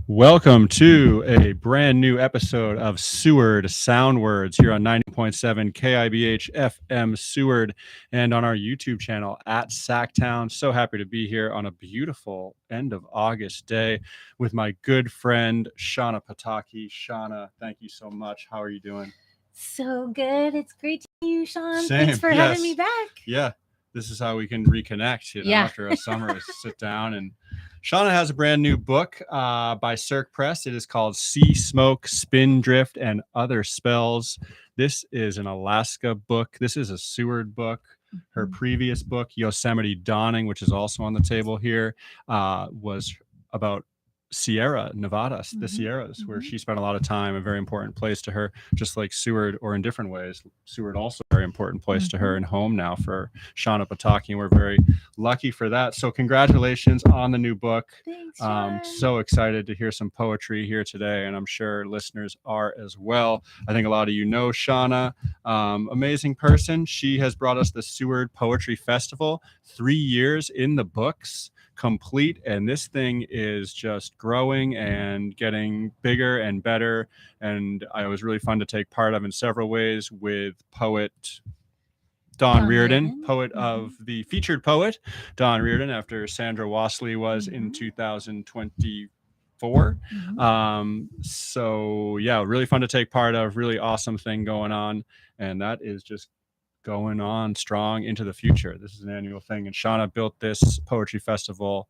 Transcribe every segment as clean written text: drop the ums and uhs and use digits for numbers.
Welcome to a brand new episode of Seward Sound Words here on 90.7 KIBH FM Seward and on our YouTube channel at Sacktown. So happy to be here on a beautiful end of August day with my good friend Shauna Potocky. Shauna, thank you so much. How are you doing? So good. It's great to see you, Sean. Same. Thanks for having me back. Yeah, this is how we can reconnect, after a summer, is sit down. And Shauna has a brand new book by Cirque Press. It is called Sea Smoke, Spindrift, and Other Spells. This is an Alaska book. This is a Seward book. Her previous book, Yosemite Dawning, which is also on the table here, was about Sierra Nevada, the Sierras, where she spent a lot of time, a very important place to her, just like Seward, or in different ways. Seward also a very important place to her and home now for Shauna Potocky, and we're very lucky for that. So congratulations on the new book. Thanks, Sean. So excited to hear some poetry here today, and I'm sure listeners are as well. I think a lot of you know Shauna, amazing person. She has brought us the Seward Poetry Festival, 3 years in the books, complete, and this thing is just growing and getting bigger and better, and it was really fun to take part of in several ways with poet Don Reardon, poet of the featured poet Don Reardon, after Sandra Wassley was in 2024. So yeah, really fun to take part of, really awesome thing going on, and that is just going on strong into the future. This is an annual thing, and Shauna built this poetry festival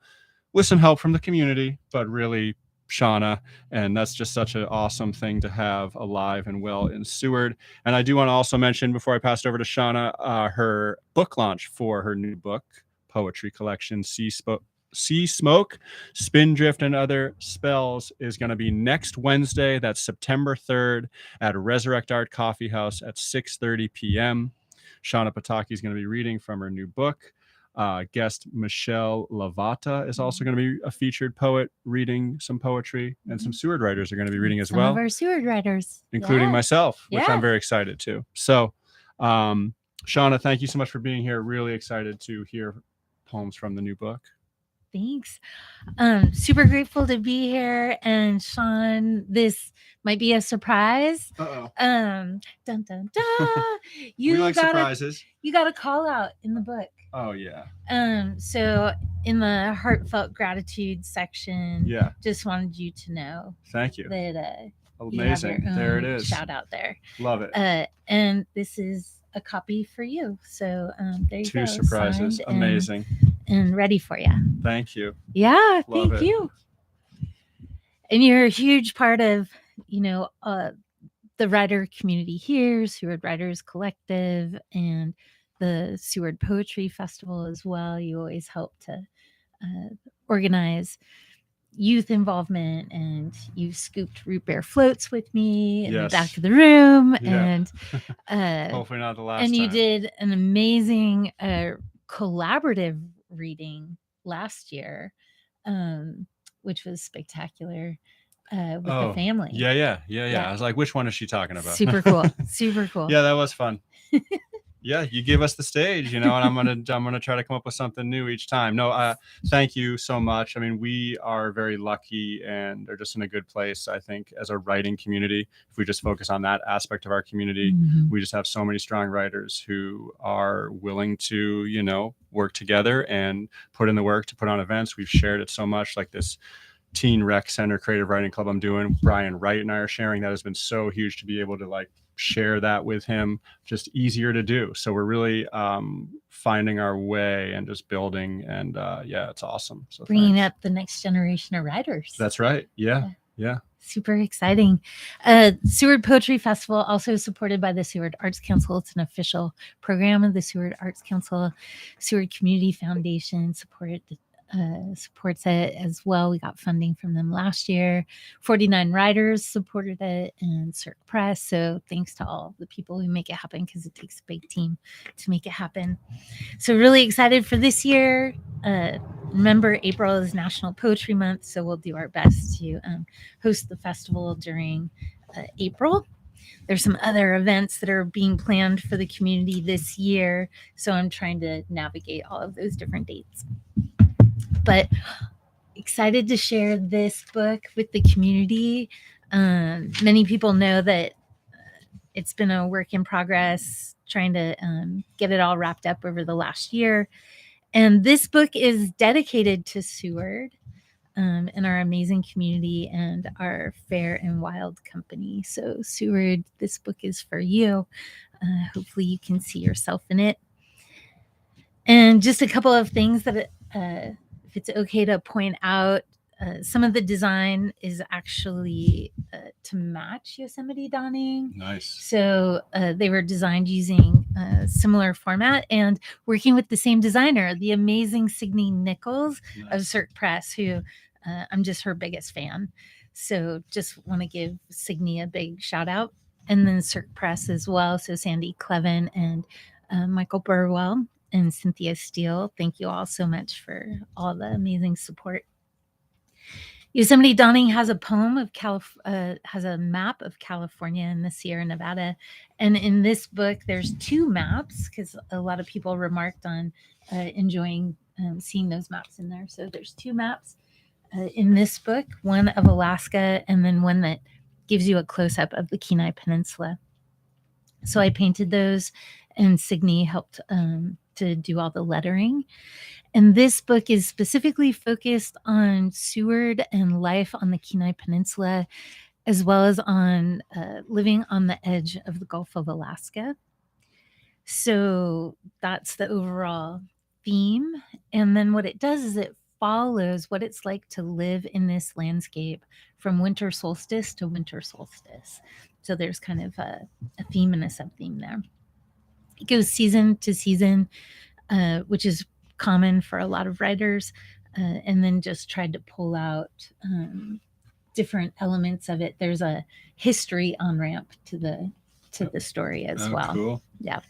with some help from the community, but really Shauna, and that's just such an awesome thing to have alive and well in Seward. And I do want to also mention, before I pass it over to Shauna, her book launch for her new book, poetry collection, Sea Smoke, Spindrift, and Other Spells, is going to be next Wednesday. That's September 3rd at Resurrect Art Coffee House at 6:30 p.m. Shauna Potocky is going to be reading from her new book. Guest Michelle Lavata is also going to be a featured poet reading some poetry, and some Seward writers are going to be reading as well. Some of our Seward writers, including myself, which I'm very excited to. So, Shauna, thank you so much for being here. Really excited to hear poems from the new book. Thanks. Super grateful to be here. And Sean, this might be a surprise. Dun dun dun. We like surprises. You got a call out in the book. Oh yeah. So in the heartfelt gratitude section, just wanted you to know. Thank you. That amazing. There it is. Shout out there. Love it. And this is a copy for you. So there you go. 2 surprises. Amazing. And ready for you. Thank you. Yeah, thank you. And you're a huge part of, the writer community here, Seward Writers Collective, and the Seward Poetry Festival as well. You always help to organize youth involvement, and you've scooped root beer floats with me in the back of the room. And hopefully not the last and time. You did an amazing collaborative reading last year, which was spectacular, with the family. Yeah. I was like, which one is she talking about? Super cool. Super cool. Yeah, that was fun. Yeah, you give us the stage, and I'm gonna try to come up with something new each time. No, thank you so much. I mean, we are very lucky and are just in a good place, I think, as a writing community. If we just focus on that aspect of our community, we just have so many strong writers who are willing to, work together and put in the work to put on events. We've shared it so much, like this Teen Rec Center Creative Writing Club I'm doing. Brian Wright and I are sharing. That has been so huge to be able to share that with him, just easier to do. So we're really finding our way and just building, and it's awesome. So bringing up the next generation of writers. That's right. Yeah. Super exciting. Seward Poetry Festival, also supported by the Seward Arts Council. It's an official program of the Seward Arts Council. Seward Community Foundation supports it as well. We got funding from them last year. 49 writers supported it, and Cirque Press. So thanks to all the people who make it happen, because it takes a big team to make it happen. So really excited for this year. Remember, April is National Poetry Month, so we'll do our best to host the festival during April. There's some other events that are being planned for the community this year, so I'm trying to navigate all of those different dates. But excited to share this book with the community. Many people know that it's been a work in progress trying to get it all wrapped up over the last year. And this book is dedicated to Seward and our amazing community and our Fair and Wild company. So, Seward, this book is for you. Hopefully, you can see yourself in it. And just a couple of things that, if it's okay to point out, some of the design is actually to match Yosemite Dawning. Nice. So they were designed using a similar format and working with the same designer, the amazing Signe Nichols of Cirque Press, who I'm just her biggest fan. So just want to give Signe a big shout out. And then Cirque Press as well. So Sandy Clevin and Michael Burwell and Cynthia Steele. Thank you all so much for all the amazing support. Yosemite Dawning has a poem of has a map of California and the Sierra Nevada, and in this book there's two maps because a lot of people remarked on enjoying seeing those maps in there. So there's two maps in this book, one of Alaska and then one that gives you a close-up of the Kenai Peninsula. So I painted those, and Signe helped to do all the lettering. And this book is specifically focused on Seward and life on the Kenai Peninsula, as well as on living on the edge of the Gulf of Alaska. So that's the overall theme. And then what it does is it follows what it's like to live in this landscape from winter solstice to winter solstice. So there's kind of a theme and a sub-theme there. It goes season to season, which is common for a lot of writers, and then just tried to pull out different elements of it. There's a history on ramp to the story as well. Cool. Yeah.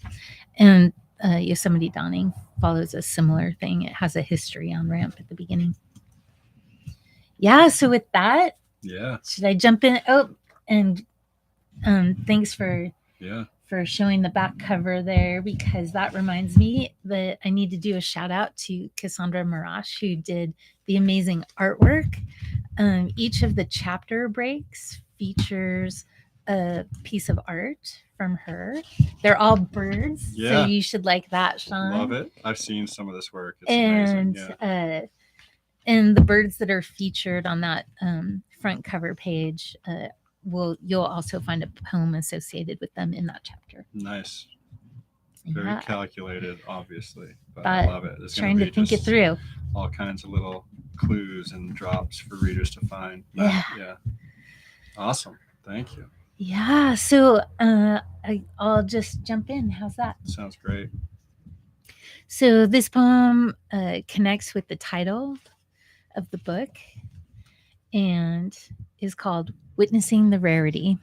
And Yosemite Dawning follows a similar thing. It has a history on ramp at the beginning. Yeah. So with that, should I jump in? Oh, and thanks for showing the back cover there, because that reminds me that I need to do a shout out to Cassandra Marash, who did the amazing artwork. Each of the chapter breaks features a piece of art from her. They're all birds, so you should like that, Sean. Love it. I've seen some of this work. It's amazing. And the birds that are featured on that front cover page, you'll also find a poem associated with them in that chapter. Nice. Very calculated, obviously, but I love it. It's trying to think it through. All kinds of little clues and drops for readers to find. Yeah. Awesome. Thank you. Yeah. So I'll just jump in. How's that? Sounds great. So this poem connects with the title of the book and is called Witnessing the Rarity.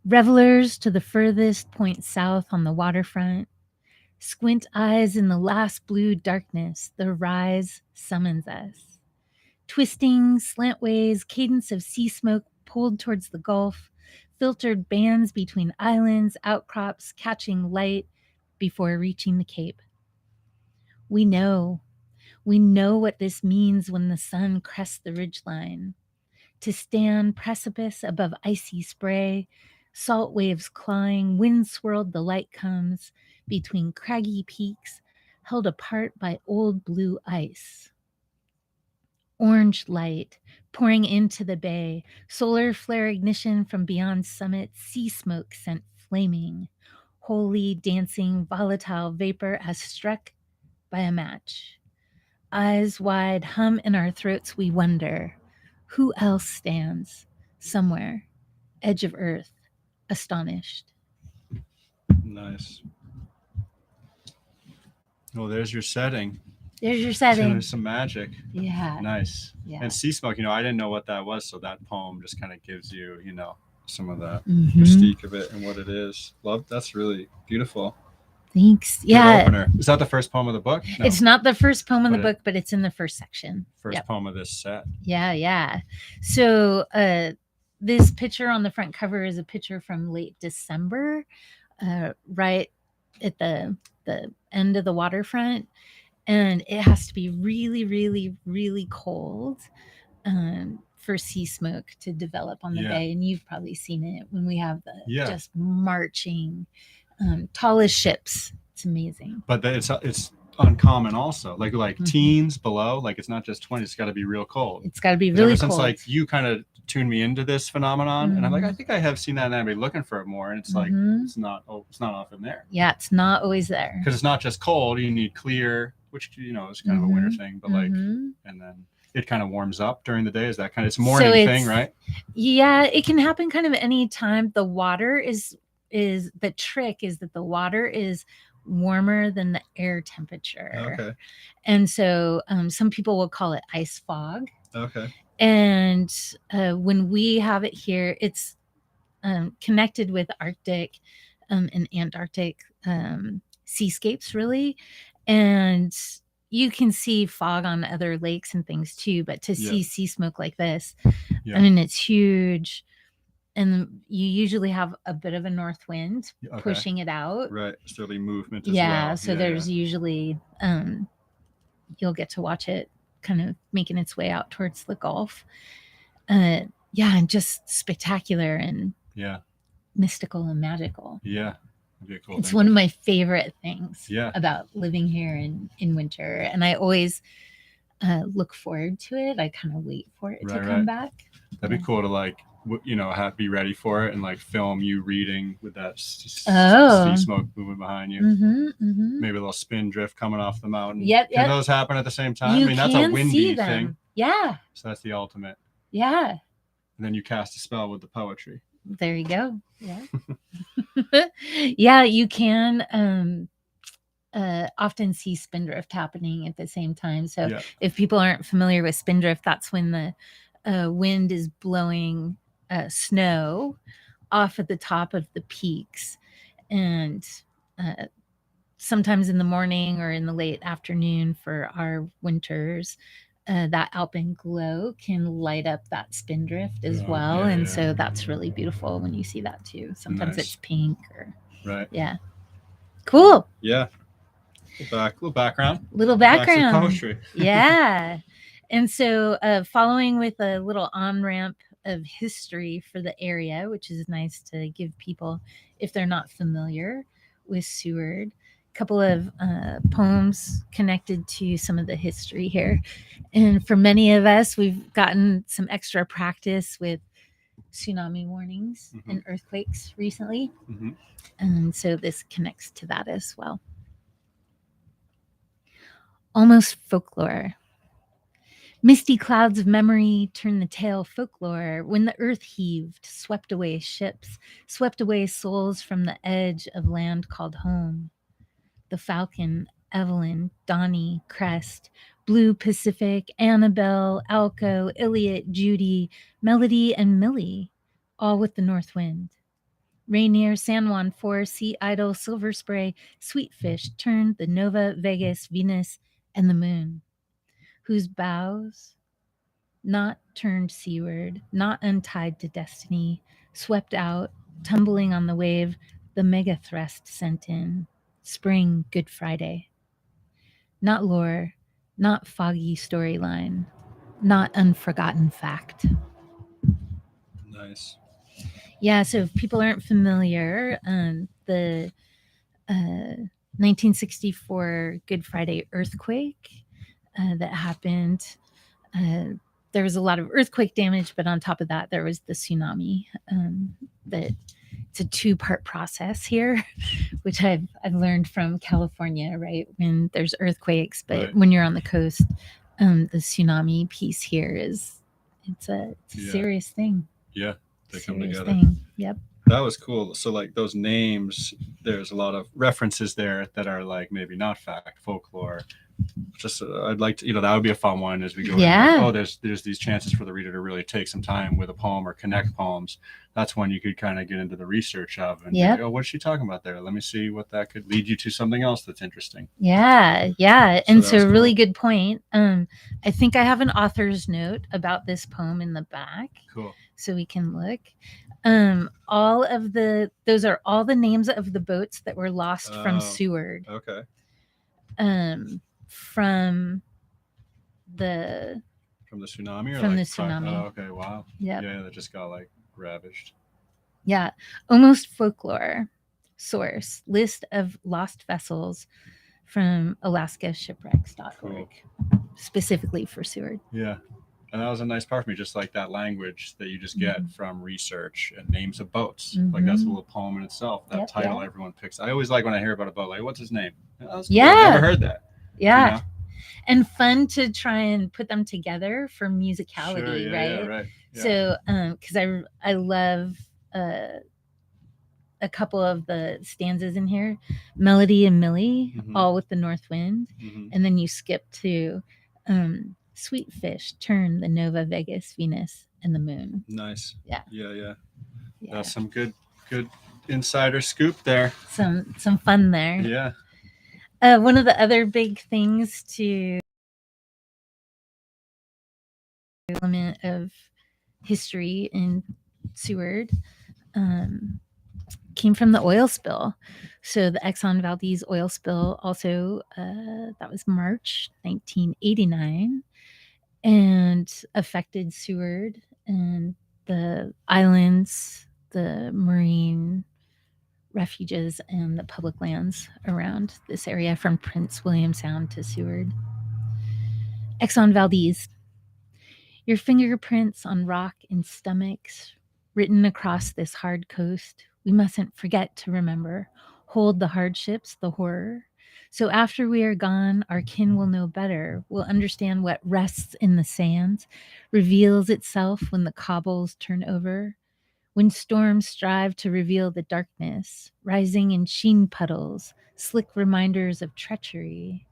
Revelers to the furthest point south on the waterfront, squint eyes in the last blue darkness, the rise summons us. Twisting, slantways, cadence of sea smoke pulled towards the Gulf, filtered bands between islands, outcrops, catching light before reaching the Cape. We know what this means when the sun crests the ridgeline. To stand precipice above icy spray, salt waves clawing, wind swirled the light comes between craggy peaks held apart by old blue ice. Orange light pouring into the bay, solar flare ignition from beyond summit, sea smoke sent flaming, holy dancing volatile vapor as struck by a match. Eyes wide, hum in our throats, we wonder, who else stands somewhere, edge of earth, astonished? Nice. Well, there's your setting. There's some magic. Yeah. Nice. Yeah. And sea smoke, I didn't know what that was, so that poem just kind of gives you, some of the mystique of it and what it is. That's really beautiful. Thanks. Good opener. Is that the first poem of the book? No. It's not the first poem of the book, but it's in the first section. First poem of this set. Yeah. So this picture on the front cover is a picture from late December, right at the end of the waterfront. and it has to be really, really, really cold for sea smoke to develop on the bay. And you've probably seen it when we have the just marching tallest ships. It's amazing. But it's uncommon also, like teens below, like it's not just 20, it's got to be real cold. It's got to be really ever cold. Since like you kind of tuned me into this phenomenon, and I'm like, I think I have seen that, and I've been looking for it more, and it's like it's not often there. Yeah, it's not always there, because it's not just cold. You need clear, which is kind of a winter thing, but like, and then it kind of warms up during the day. Is that kind of it's a morning thing, right? Yeah, it can happen kind of any time. The water is the trick is that the water is warmer than the air temperature. Okay. And so some people will call it ice fog. Okay. And when we have it here, it's connected with Arctic and Antarctic seascapes, really. And you can see fog on other lakes and things too, but to see sea smoke like this, I mean, it's huge. And you usually have a bit of a north wind pushing it out. Right. Easterly movement as well. So there's usually, you'll get to watch it kind of making its way out towards the Gulf. And just spectacular and mystical and magical. Yeah. That'd be a cool it's thing. One of my favorite things about living here in winter. And I always look forward to it. I kind of wait for it to come back. That'd be cool to like, be ready for it and like film you reading with that sea smoke moving behind you. Maybe a little spindrift coming off the mountain. Can those happen at the same time? That's a windy thing. Yeah. So that's the ultimate. Yeah. And then you cast a spell with the poetry. There you go. Yeah. Yeah, you can often see spindrift happening at the same time. So if people aren't familiar with spindrift, that's when the wind is blowing snow off at the top of the peaks, and sometimes in the morning or in the late afternoon for our winters, that alpenglow can light up that spindrift as well. And so that's really beautiful when you see that too. Sometimes it's pink or cool. Yeah. Little background. Poetry. Yeah. And so following with a little on-ramp of history for the area, which is nice to give people if they're not familiar with Seward, a couple of poems connected to some of the history here. And for many of us, we've gotten some extra practice with tsunami warnings and earthquakes recently. And so this connects to that as well. Almost folklore. Misty clouds of memory turn the tale folklore when the earth heaved, swept away ships, swept away souls from the edge of land called home. The Falcon, Evelyn, Donnie, Crest, Blue Pacific, Annabelle, Alco, Iliot, Judy, Melody, and Millie, all with the north wind. Rainier, San Juan, Forest, Sea Idol, Silver Spray, Sweetfish turned the Nova, Vegas, Venus, and the moon, whose bows, not turned seaward, not untied to destiny, swept out, tumbling on the wave, the mega thrust sent in, spring Good Friday. Not lore, not foggy storyline, not unforgotten fact. Nice. Yeah, so if people aren't familiar, the 1964 Good Friday earthquake that happened, there was a lot of earthquake damage, but on top of that, there was the tsunami. That it's a two-part process here, which I've learned from California, right? When there's earthquakes, but when you're on the coast, the tsunami piece here it's a serious thing. Yeah, they come together. Yep. That was cool. So like those names, there's a lot of references there that are like maybe not fact, folklore. Just I'd like to, that would be a fun one as we go. Yeah. There's these chances for the reader to really take some time with a poem or connect poems. That's when you could kind of get into the research of and be like, what's she talking about there? Let me see what that could lead you to something else that's interesting. Yeah. And so really good point. I think I have an author's note about this poem in the back. Cool. So we can look. Those are all the names of the boats that were lost from Seward. Okay. from the tsunami or from the like tsunami. Oh, okay, wow. Yep. Yeah, that just got like ravished. Yeah. Almost folklore source list of lost vessels from alaskashipwrecks.org. Cool. Specifically for Seward. Yeah. And that was a nice part for me, just like that language that you just get from research and names of boats. Like that's a little poem in itself. That title everyone picks. I always like when I hear about a boat, like, what's his name? Oh, that's cool. I've never heard that. Yeah. You know? And fun to try and put them together for musicality, Sure, yeah, right? Yeah, right. Yeah. So, because I love a couple of the stanzas in here, Melody and Millie, all with the north wind, and then you skip to Sweet Fish, Turn, the Nova, Vegas, Venus, and the Moon. Nice. Yeah. Yeah. That's some good insider scoop there. Some fun there. Yeah. One of the other big things to element of history in Seward came from the oil spill. So the Exxon Valdez oil spill also, that was March 1989, and affected Seward and the islands, the marine refuges, and the public lands around this area from Prince William Sound to Seward. Exxon Valdez. Your fingerprints on rock and stomachs written across this hard coast. We mustn't forget to remember. Hold the hardships, the horror. So after we are gone, our kin will know better, will understand what rests in the sands, reveals itself when the cobbles turn over, when storms strive to reveal the darkness, rising in sheen puddles, slick reminders of treachery,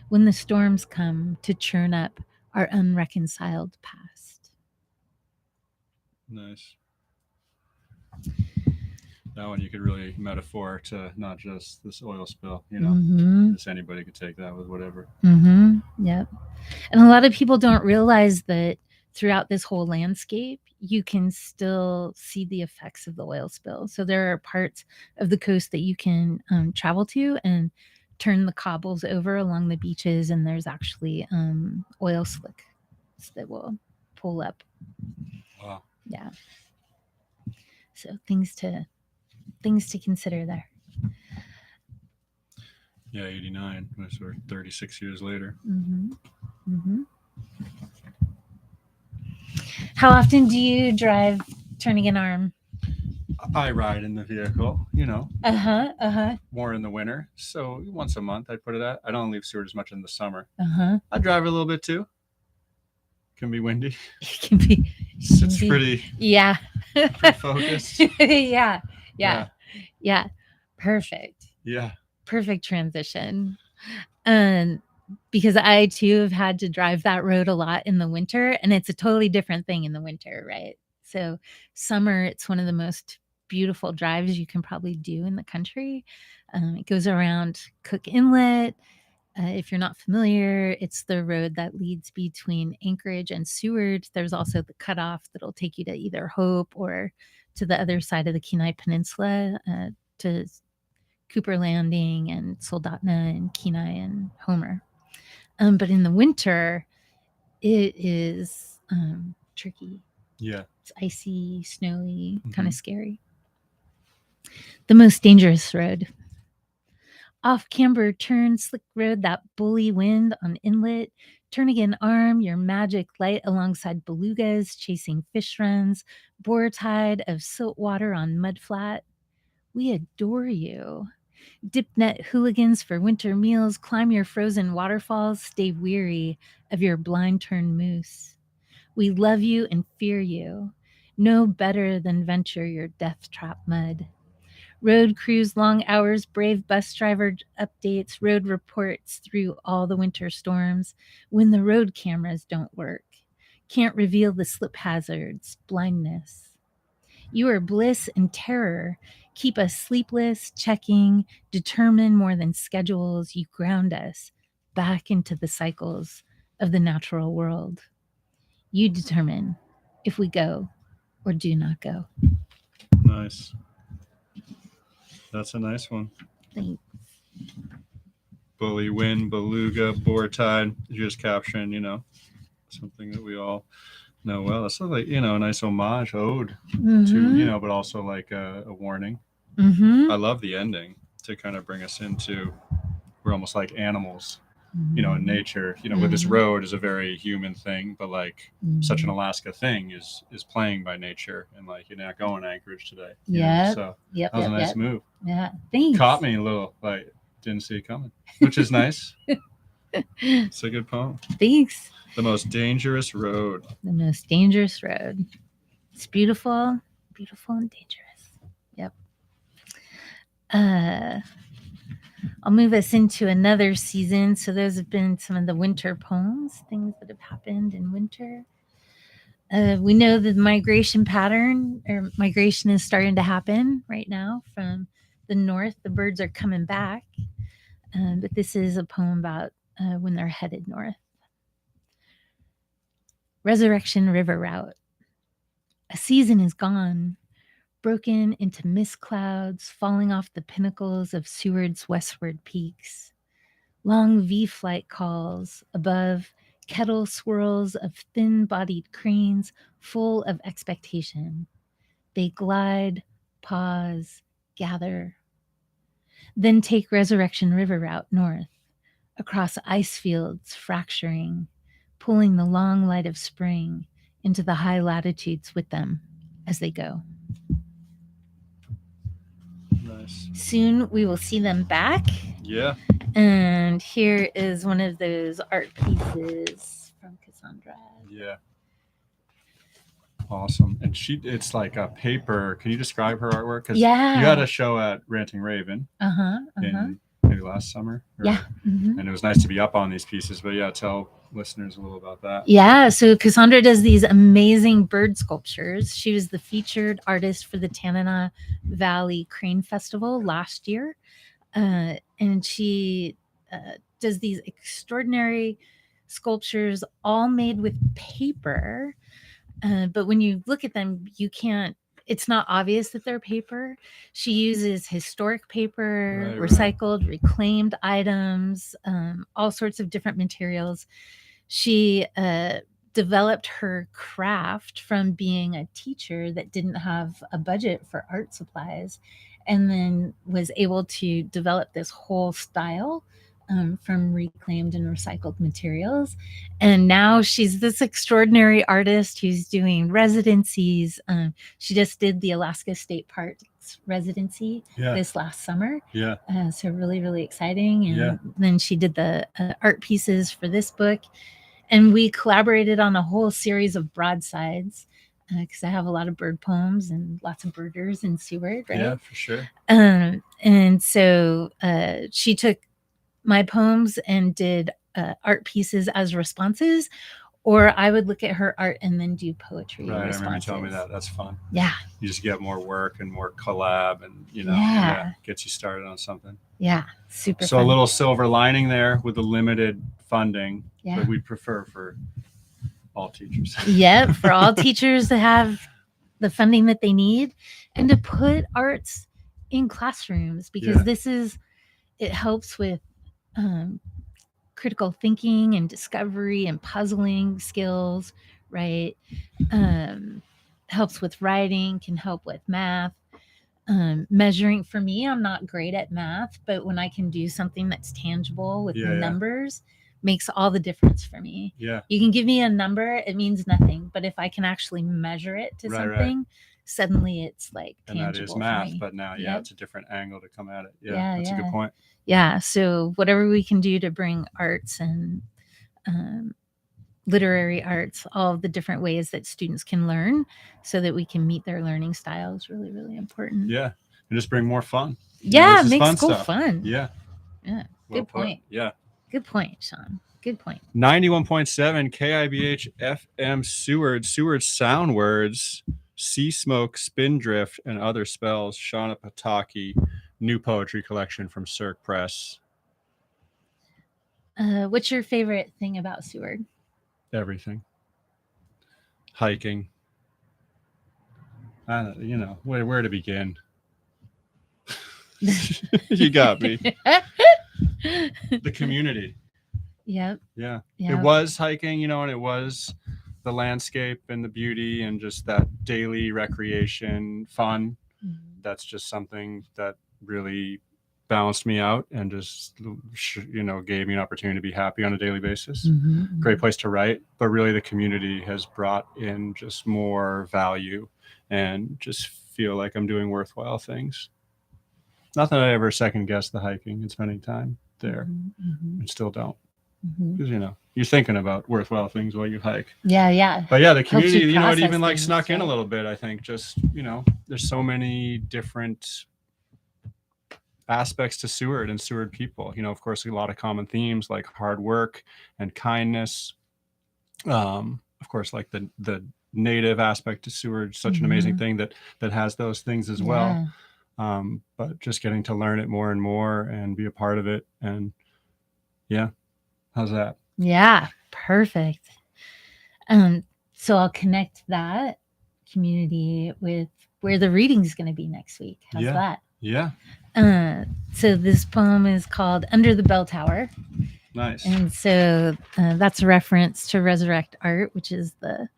when the storms come to churn up our unreconciled past. Nice. That one you could really metaphor to not just this oil spill, you know, just anybody could take that with whatever. Yep. And a lot of people don't realize that throughout this whole landscape, you can still see the effects of the oil spill. So there are parts of the coast that you can travel to and turn the cobbles over along the beaches, and there's actually oil slicks that will pull up. Wow. Yeah. So things to consider there. Yeah, 89. That's sort of 36 years later. How often do you drive turning an arm? I ride in the vehicle, you know. Uh-huh. More in the winter. So once a month, I'd put it at. I don't leave Seward as much in the summer. I drive a little bit too. Can be windy. It can be. It's pretty. Yeah. Pretty focused. Yeah. Perfect. Yeah. Perfect transition. Because I too have had to drive that road a lot in the winter, and it's a totally different thing in the winter, right? So summer, it's one of the most beautiful drives you can probably do in the country. It goes around Cook Inlet. If you're not familiar, it's the road that leads between Anchorage and Seward. There's also the cutoff that'll take you to either Hope or to the other side of the Kenai Peninsula, to Cooper Landing and Soldotna and Kenai and Homer. But in the winter, it is tricky. Yeah. It's icy, snowy, kind of scary. The most dangerous road. Off Camber turn, slick road, that bully wind on inlet. Turn again arm, your magic light alongside belugas, chasing fish runs, boar tide of silt water on mudflat. We adore you. Dip net hooligans for winter meals, climb your frozen waterfalls, stay weary of your blind turn moose. We love you and fear you. No better than venture your death trap mud. Road crews, long hours, brave bus driver updates, road reports through all the winter storms. When the road cameras don't work, can't reveal the slip hazards, blindness. You are bliss and terror. Keep us sleepless, checking, determine more than schedules. You ground us back into the cycles of the natural world. You determine if we go or do not go. Nice. That's a nice one. Thanks. bully, win, beluga, boar tide. You're just capturing, something that we all know well. It's like, a nice homage, ode to, but also like a warning. I love the ending to kind of bring us into, we're almost like animals, in nature, with this road is a very human thing, but like such an Alaska thing is playing by nature, and like, you're not going to Anchorage today. So that was a nice move. Yeah. Thanks. Caught me a little, like, didn't see it coming, which is nice. It's a good poem. Thanks. The most dangerous road. The most dangerous road. It's beautiful, beautiful and dangerous. Yep. I'll move us into another season. So those have been some of the winter poems, things that have happened in winter. We know the migration pattern or migration is starting to happen right now from the north. The birds are coming back. But this is a poem about when they're headed north. Resurrection River Route. A season is gone, broken into mist clouds falling off the pinnacles of Seward's westward peaks. Long V-flight calls above, kettle swirls of thin-bodied cranes full of expectation. They glide, pause, gather. Then take Resurrection River Route north, across ice fields fracturing, pulling the long light of spring into the high latitudes with them as they go. Nice. Soon we will see them back. Yeah. And here is one of those art pieces from Cassandra. Yeah. Awesome. And it's like a paper. Can you describe her artwork? Because you had a show at Ranting Raven in maybe last summer. And it was nice to be up on these pieces. But yeah, tell listeners a little about that. Yeah, so Cassandra does these amazing bird sculptures. She was the featured artist for the Tanana Valley Crane Festival last year. And she does these extraordinary sculptures all made with paper. But when you look at them, it's not obvious that they're paper. She uses historic paper, recycled, reclaimed items, all sorts of different materials. She developed her craft from being a teacher that didn't have a budget for art supplies, and then was able to develop this whole style from reclaimed and recycled materials. And now she's this extraordinary artist who's doing residencies. She just did the Alaska State Parks residency this last summer. So really, really exciting. And then she did the art pieces for this book. And we collaborated on a whole series of broadsides because I have a lot of bird poems and lots of birders in Seward, right? Yeah, for sure. And so she took my poems and did art pieces as responses, or I would look at her art and then do poetry responses. I remember you telling me that. That's fun. Yeah. You just get more work and more collab and, gets you started on something. Yeah, super So fun. A little silver lining there with the limited funding, but we prefer for all teachers. Yeah, for all teachers to have the funding that they need and to put arts in classrooms, because it helps with critical thinking and discovery and puzzling skills, right? Helps with writing, can help with math. Measuring, for me, I'm not great at math, but when I can do something that's tangible with numbers, makes all the difference for me. Yeah. You can give me a number, it means nothing, but if I can actually measure it to something, suddenly it's like tangible. And that is math, but now, it's a different angle to come at it. That's a good point. Yeah. So whatever we can do to bring arts and literary arts, all the different ways that students can learn so that we can meet their learning style is really, really important. Yeah. And just bring more fun. Yeah. Makes school fun. Yeah. Yeah. Good point. Yeah. Good point, Sean. Good point. 91.7 KIBH FM Seward. Seward sound words, sea smoke, spindrift, and other spells. Shauna Potocky, new poetry collection from Cirque Press. What's your favorite thing about Seward? Everything. Hiking. Where to begin? You got me. the community. Yep. Yeah. Yeah. It was hiking, and it was the landscape and the beauty and just that daily recreation fun. Mhm. That's just something that really balanced me out and just gave me an opportunity to be happy on a daily basis. Mhm. Great place to write, but really the community has brought in just more value and just feel like I'm doing worthwhile things. Not that I ever second guessed the hiking and spending time there, Mhm. and still don't, Mhm. because you're thinking about worthwhile things while you hike. Yeah. But yeah, the Helps you community, it process even like things, snuck in a right? little bit. I think just there's so many different aspects to Seward and Seward people. Of course, a lot of common themes like hard work and kindness. Of course, like the native aspect to Seward, such an amazing thing that has those things as well. But just getting to learn it more and more and be a part of it. And yeah, how's that? Yeah, perfect. So I'll connect that community with where the reading is going to be next week. How's that? Yeah. So this poem is called Under the Bell Tower. Nice. And so that's a reference to Resurrect Art, which is the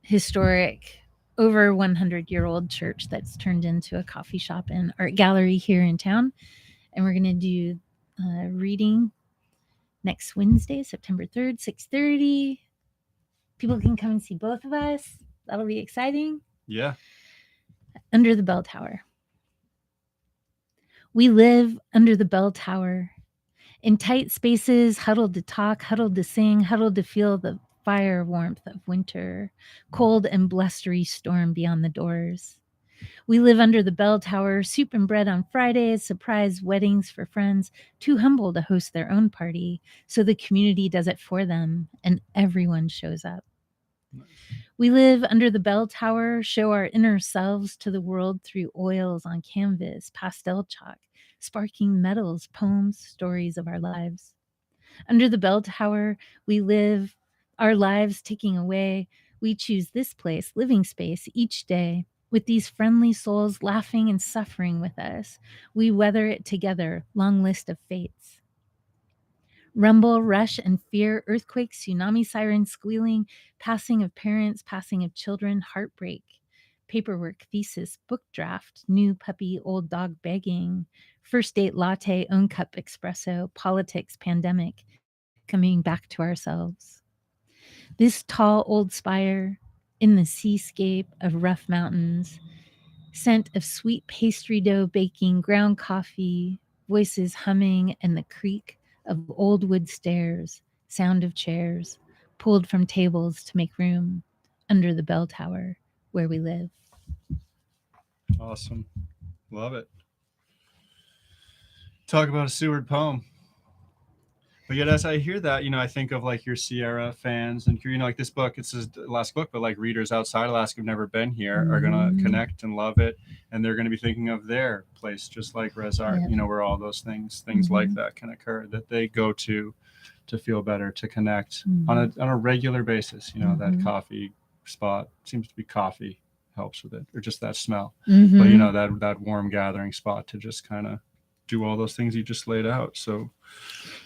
historic over 100-year-old church that's turned into a coffee shop and art gallery here in town. And we're going to do reading next Wednesday, September 3rd, 6:30. People can come and see both of us. That'll be exciting. Yeah. Under the Bell Tower. We live under the bell tower, in tight spaces, huddled to talk, huddled to sing, huddled to feel the fire warmth of winter, cold and blustery storm beyond the doors. We live under the bell tower, soup and bread on Fridays, surprise weddings for friends, too humble to host their own party, so the community does it for them, and everyone shows up. Nice. We live under the bell tower, show our inner selves to the world through oils on canvas, pastel chalk, sparking metals, poems, stories of our lives. Under the bell tower, we live our lives ticking away. We choose this place, living space, each day. With these friendly souls laughing and suffering with us, we weather it together, long list of fates. Rumble, rush, and fear, earthquake, tsunami sirens squealing, passing of parents, passing of children, heartbreak, paperwork, thesis, book draft, new puppy, old dog begging, first date latte, own cup espresso, politics, pandemic, coming back to ourselves. This tall old spire in the seascape of rough mountains, scent of sweet pastry dough baking, ground coffee, voices humming, and the creak of old wood stairs, sound of chairs pulled from tables to make room under the bell tower where we live. Awesome. Love it. Talk about a Seward poem. But yet, as I hear that, I think of like your Sierra fans and, like this book, it's his last book, but like readers outside Alaska who've never been here are going to connect and love it. And they're going to be thinking of their place, just like Res Art, where all those things like that can occur, that they go to feel better, to connect on a regular basis. That coffee spot seems to be coffee helps with it, or just that smell. But, that warm gathering spot to just kind of do all those things you just laid out. So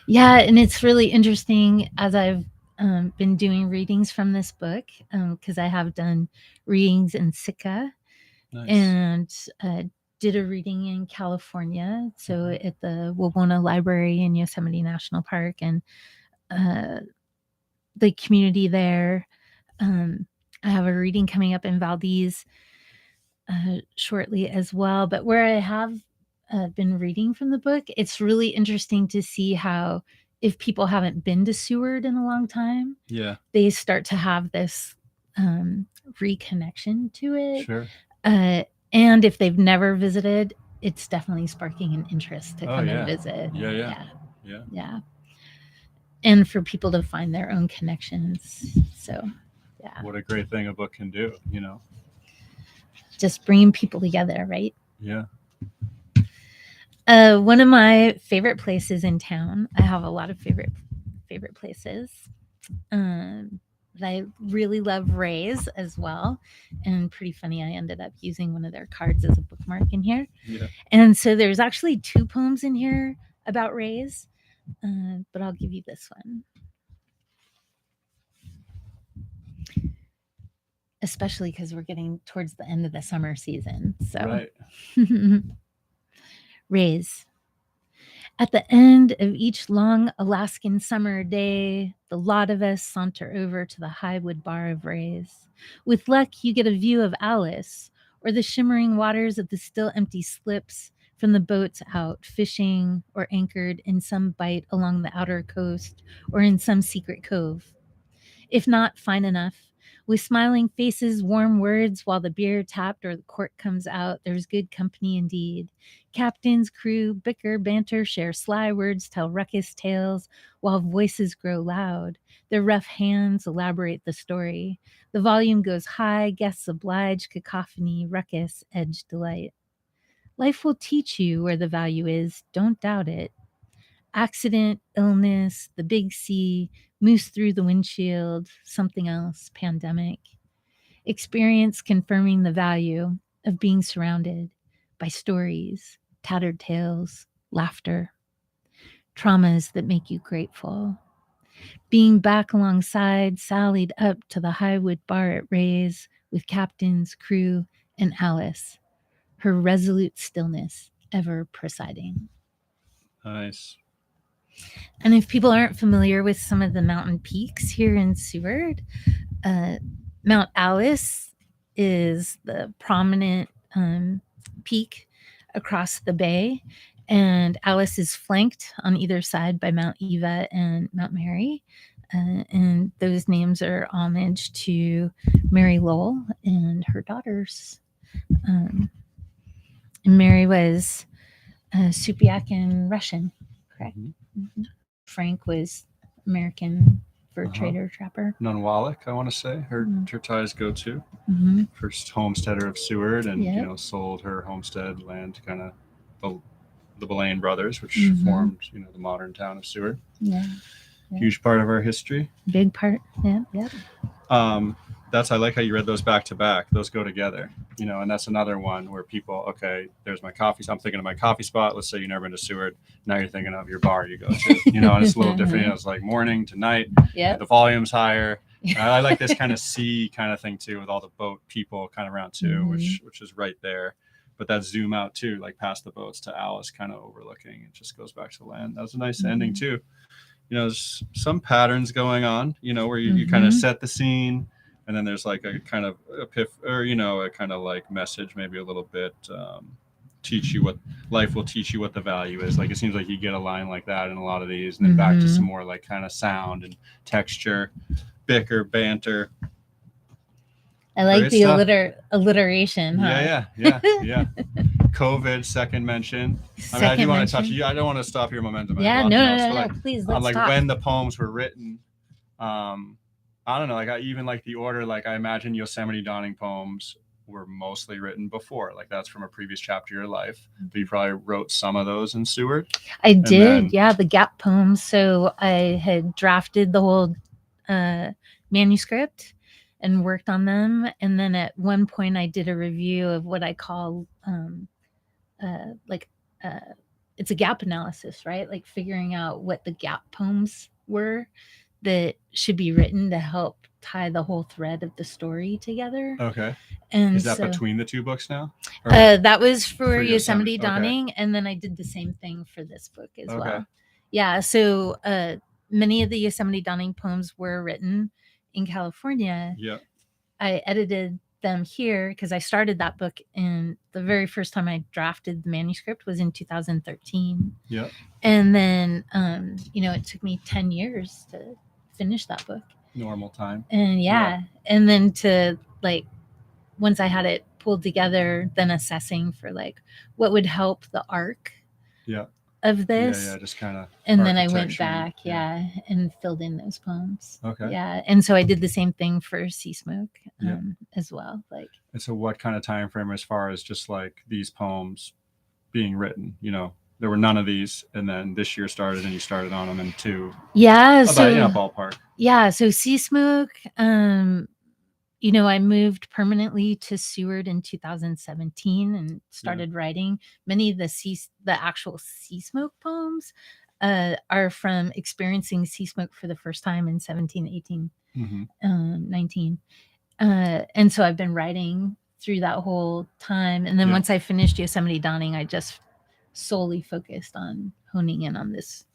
yeah, and it's really interesting as I've been doing readings from this book, because I have done readings in Sitka. Nice. And did a reading in California, so at the Wawona Library in Yosemite National Park, and the community there. I have a reading coming up in Valdez shortly as well. But where I have been reading from the book, it's really interesting to see how, if people haven't been to Seward in a long time, they start to have this reconnection to it. Sure. And if they've never visited, it's definitely sparking an interest to come and visit. Yeah. And for people to find their own connections. So, yeah. What a great thing a book can do, Just bringing people together, right? Yeah. One of my favorite places in town, I have a lot of favorite places. but I really love Ray's as well. And pretty funny, I ended up using one of their cards as a bookmark in here. Yeah. And so there's actually 2 poems in here about Ray's, but I'll give you this one. Especially because we're getting towards the end of the summer season. So, Right. Rays. At the end of each long Alaskan summer day, the lot of us saunter over to the Highwood Bar of Rays. With luck, you get a view of Alice or the shimmering waters of the still empty slips from the boats out fishing or anchored in some bight along the outer coast or in some secret cove. If not fine enough, with smiling faces, warm words while the beer tapped or the cork comes out, there's good company indeed. Captain's crew bicker, banter, share sly words, tell ruckus tales while voices grow loud. Their rough hands elaborate the story. The volume goes high, guests oblige, cacophony, ruckus, edge delight. Life will teach you where the value is, don't doubt it. Accident, illness, the big sea, moose through the windshield, something else, pandemic. Experience confirming the value of being surrounded by stories, tattered tales, laughter, traumas that make you grateful. Being back alongside, sallied up to the Highwood Bar at Ray's with captains, crew, and Alice, her resolute stillness ever presiding. Nice. And if people aren't familiar with some of the mountain peaks here in Seward, Mount Alice is the prominent peak across the bay. And Alice is flanked on either side by Mount Eva and Mount Mary. And those names are homage to Mary Lowell and her daughters. And Mary was Supiak and Russian, correct? Mm-hmm. Frank was American fur trader trapper. Nunwalek, I want to say her ties go to. Mm-hmm. First homesteader of Seward, and Yep. sold her homestead land to kind of the Belaine brothers, which Mm-hmm. formed the modern town of Seward. Yeah. Huge part of our history. Big part. Yeah. I like how you read those back to back. Those go together, and that's another one where people, okay, there's my coffee. I'm thinking of my coffee spot. Let's say you've never been to Seward. Now you're thinking of your bar you go to, and it's a little different. It's like morning to night. Yeah. The volume's higher. I like this kind of sea kind of thing too, with all the boat people kind of around too, which is right there. But that zoom out too, like past the boats to Alice, kind of overlooking. It just goes back to the land. That was a nice ending too. There's some patterns going on, where you kind of set the scene, and then there's like a kind of a kind of like message, maybe a little bit, teach you what life will teach you what the value is. Like it seems like you get a line like that in a lot of these, and then back to some more like kind of sound and texture, bicker, banter. I like the alliteration. Huh? Yeah. COVID, second mention. I do want to touch you. I don't want to stop your momentum. Yeah, no. Please, let's like talk. when the poems were written, I don't know. Like I even like the order. Like I imagine Yosemite Dawning poems were mostly written before. Like that's from a previous chapter of your life. But you probably wrote some of those in Seward. I did. The gap poems. So I had drafted the whole manuscript and worked on them. And then at one point I did a review of what I call it's a gap analysis, right? Like figuring out what the gap poems were that should be written to help tie the whole thread of the story together. Okay. And is that between the two books now? That was for Yosemite Dawning. Okay. And then I did the same thing for this book as well. Yeah. So many of the Yosemite Dawning poems were written in California. Yeah. I edited them here because I started that book, and the very first time I drafted the manuscript was in 2013. Yeah. And then it took me 10 years to finish that book. Normal time. And and then to like once I had it pulled together, then assessing for like what would help the arc of this. Yeah, just kind of. And then I went back, and filled in those poems. Okay. Yeah, and so I did the same thing for Sea Smoke as well. Like. And so, what kind of time frame, as far as just like these poems being written? there were none of these, and then this year started, and you started on them in 2. Yeah. About, So ballpark. yeah. So Sea Smoke, I moved permanently to Seward in 2017 and started writing. Many of the actual sea smoke poems are from experiencing sea smoke for the first time in 17, 18, 19. And so I've been writing through that whole time. And then once I finished Yosemite Dawning, I just solely focused on honing in on this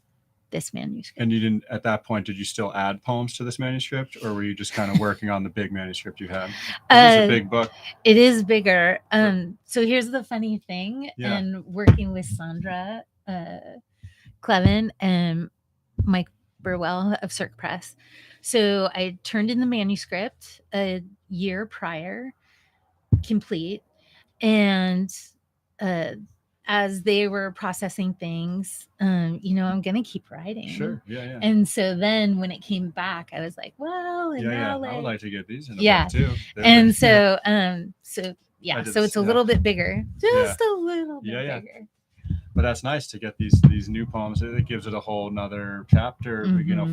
manuscript. And you didn't, at that point, did you still add poems to this manuscript, or were you just kind of working on the big manuscript you had? This is a big book. It is bigger. So here's the funny thing. And working with Sandra Clevin and Mike Burwell of Cirque Press. So I turned in the manuscript a year prior, complete. And as they were processing things, I'm going to keep writing. Sure. Yeah. And so then when it came back, I was like, well, and now I would like to get these in the book too. And so, so it's a little bit bigger, just a little bit bigger. But that's nice to get these new poems. It gives it a whole nother chapter,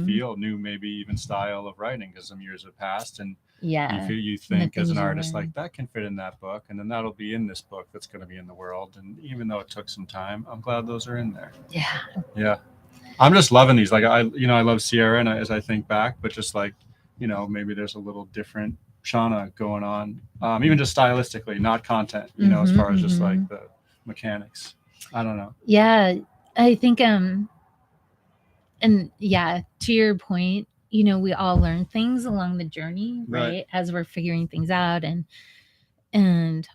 feel, new, maybe even style of writing, because some years have passed, and you think as an artist, like, that can fit in that book, and then that'll be in this book that's going to be in the world. And even though it took some time, I'm glad those are in there. Yeah. I'm just loving these. Like, I love Sierra, and as I think back, but just like, maybe there's a little different Shauna going on, even just stylistically, not content, as far as just like the mechanics. I don't know. Yeah, I think, and yeah, to your point, we all learn things along the journey, right? As we're figuring things out and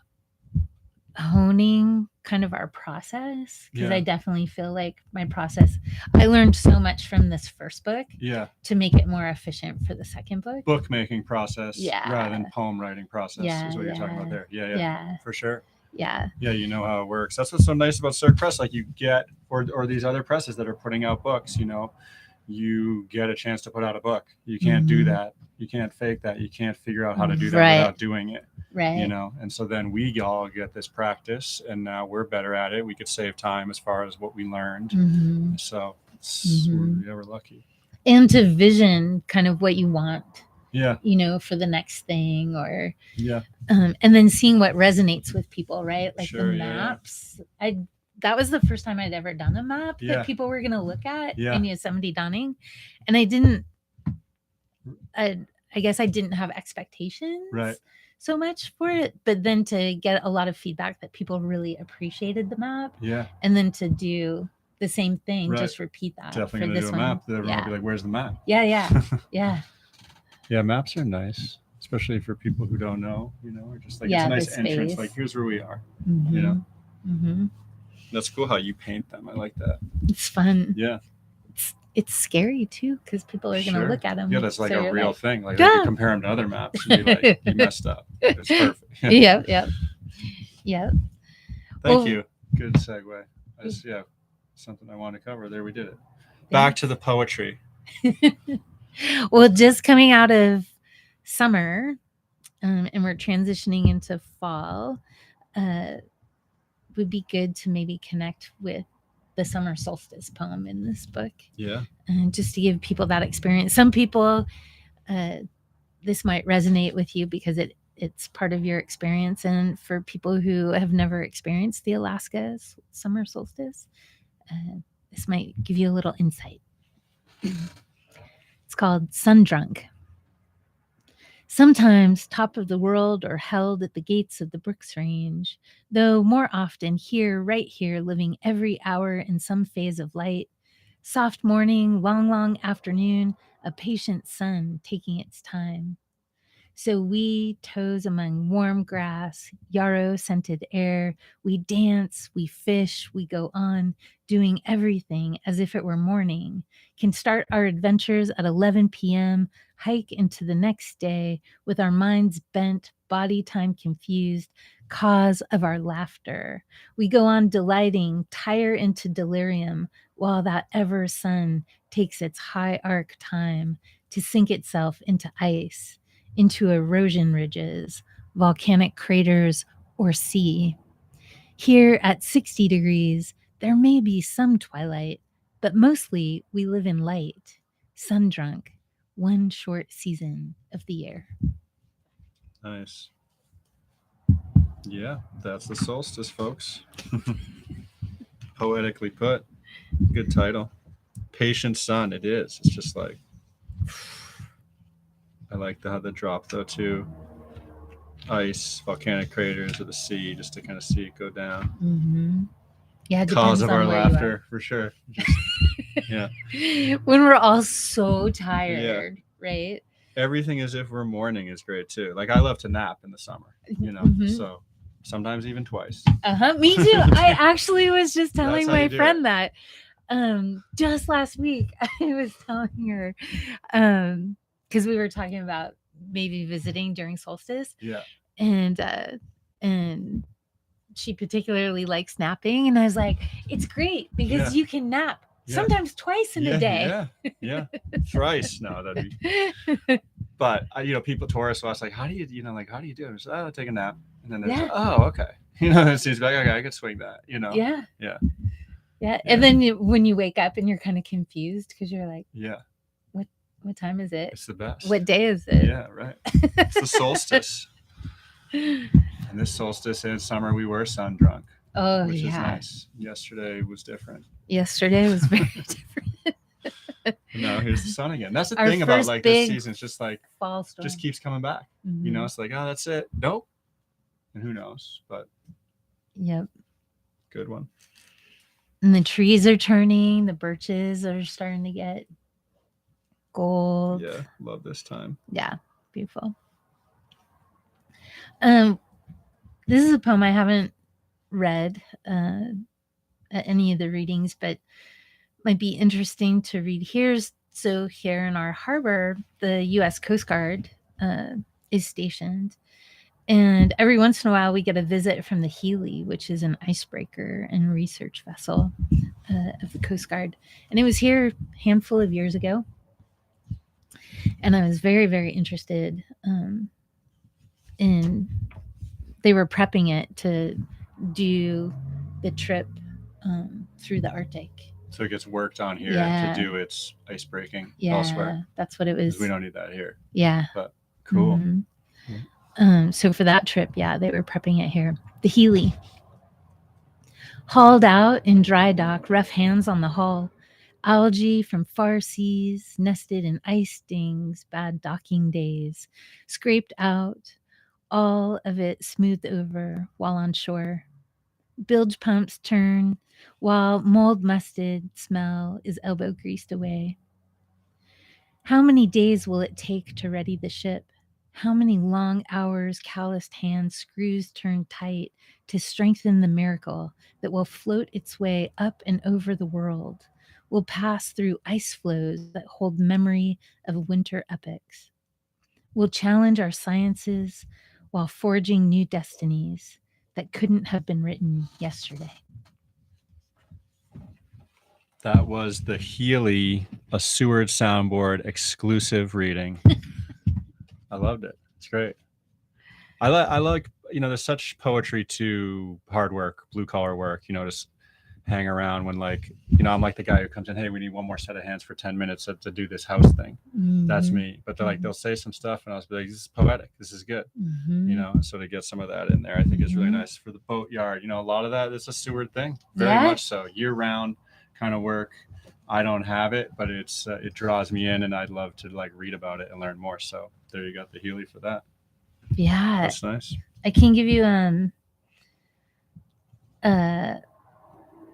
honing kind of our process. Because I definitely feel like my process, I learned so much from this first book to make it more efficient for the second book. Book-making process rather than poem writing process is what you're talking about there. Yeah, for sure. Yeah, you know how it works. That's what's so nice about Cirque Press. Like, you get, or these other presses that are putting out books, you get a chance to put out a book. You can't do that. You can't fake that. You can't figure out how to do that without doing it. Right. And so then we all get this practice, and now we're better at it. We could save time as far as what we learned. So we're lucky. And to vision kind of what you want. Yeah. For the next thing, or and then seeing what resonates with people, right? Like the maps. That was the first time I'd ever done a map that people were going to look at in Yosemite Dawning, and I guess I didn't have expectations so much for it, but then to get a lot of feedback that people really appreciated the map, and then to do the same thing, just repeat that. Definitely going to do a map. Everyone will be like, "Where's the map?" Yeah. Yeah, maps are nice, especially for people who don't know, or just like, it's a nice entrance. Like, here's where we are, That's cool how you paint them. I like that. It's fun. Yeah. It's scary too, because people are going to look at them. Yeah, that's like a real thing. Like, you compare them to other maps and be like, you messed up. It's perfect. Yeah. Thank you. Good segue. Something I want to cover. There, we did it. Back to the poetry. Well, just coming out of summer, and we're transitioning into fall, would be good to maybe connect with the summer solstice poem in this book. Yeah. And just to give people that experience. Some people, this might resonate with you because it's part of your experience. And for people who have never experienced the Alaska summer solstice, this might give you a little insight. It's called Sun Drunk. Sometimes top of the world or held at the gates of the Brooks Range, though more often here, right here, living every hour in some phase of light. Soft morning, long afternoon, a patient sun taking its time. So we toes among warm grass, yarrow-scented air. We dance, we fish, we go on, doing everything as if it were morning. Can start our adventures at 11 p.m., hike into the next day with our minds bent, body time confused, cause of our laughter. We go on delighting, tire into delirium, while that ever sun takes its high arc time to sink itself into ice, into erosion ridges, volcanic craters, or sea. Here at 60 degrees, There may be some twilight, but mostly we live in light, sun drunk, one short season of the year. Nice. Yeah, that's the solstice, folks. Poetically put. Good title. Patient Sun, it is. It's just like, I like how the drop though too. Ice, volcanic craters of the sea, just to kind of see it go down. Mm-hmm. Yeah, it Cause depends of on our where you are. laughter, for sure. Just, yeah. When we're all so tired, right? Everything as if we're mourning is great too. Like I love to nap in the summer, Mhm. so sometimes even twice. Me too. I actually was just telling That's how you my do friend it. that just last week. I was telling her because we were talking about maybe visiting during solstice. Yeah. And she particularly likes napping, and I was like, it's great because you can nap sometimes twice in a day. Yeah. Thrice. No, that'd be. But people, tourists will ask like, how do you do it? I said, I'll take a nap, and then there's oh, okay. It seems like okay, I could swing that. Yeah. And then when you wake up and you're kind of confused because you're like, what time is it? It's the best. What day is it? Yeah, right. It's the solstice. And this solstice in summer, we were sun drunk. Oh, which is nice. Yesterday was different. Yesterday was very different. No, here's the sun again. That's the thing about like this season. It's just like fall storm. Just keeps coming back. Mm-hmm. It's like, oh, that's it. Nope. And who knows? But yep. Good one. And the trees are turning. The birches are starting to get gold. Yeah, love this time. Yeah, beautiful. This is a poem I haven't read at any of the readings, but might be interesting to read here. So here in our harbor, the U.S. Coast Guard is stationed, and every once in a while we get a visit from the Healy, which is an icebreaker and research vessel of the Coast Guard, and it was here a handful of years ago, and I was very, very interested in. They were prepping it to do the trip through the Arctic. So it gets worked on here to do its ice breaking elsewhere. That's what it was. We don't need that here. Yeah. But cool. Mm-hmm. So for that trip, they were prepping it here. The Healy. Hauled out in dry dock, rough hands on the hull. Algae from far seas, nested in ice stings, bad docking days. Scraped out, all of it smoothed over while on shore. Bilge pumps turn while mold musted smell is elbow greased away. How many days will it take to ready the ship? How many long hours, calloused hands, screws turned tight to strengthen the miracle that will float its way up and over the world, will pass through ice flows that hold memory of winter epics, will challenge our sciences while forging new destinies that couldn't have been written yesterday. That was the Healy, a Seward soundboard exclusive reading. I loved it. It's great. I like, there's such poetry to hard work, blue collar work, just hang around when I'm like the guy who comes in, hey, we need one more set of hands for 10 minutes to do this house thing. Mm-hmm. That's me. But they're like, they'll say some stuff and I'll be like, this is poetic. This is good. Mm-hmm. So to get some of that in there, I think is really nice for the boat yard. A lot of that is a Seward thing. Very much so. Year round kind of work. I don't have it, but it draws me in and I'd love to read about it and learn more. So there you got the Healy for that. Yeah. That's nice. I can give you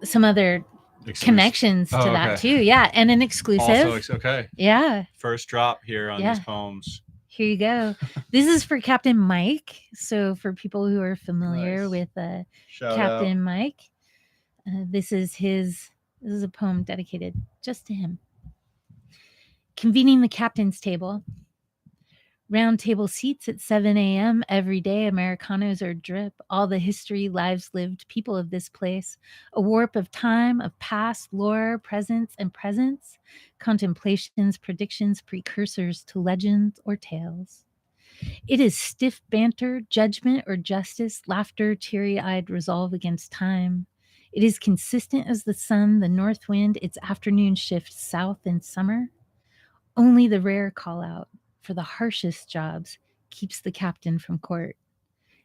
some other connections to that too. Yeah. And an exclusive. Also, okay. Yeah. First drop here on these poems. Here you go. This is for Captain Mike. So for people who are familiar with Captain Mike, this is a poem dedicated just to him. Convening the captain's table. Round table seats at 7 a.m. every day. Americanos are drip. All the history, lives lived, people of this place. A warp of time, of past, lore, presence, and presence. Contemplations, predictions, precursors to legends or tales. It is stiff banter, judgment or justice, laughter, teary-eyed resolve against time. It is consistent as the sun, the north wind, its afternoon shifts south in summer. Only the rare call out for the harshest jobs keeps the captain from court.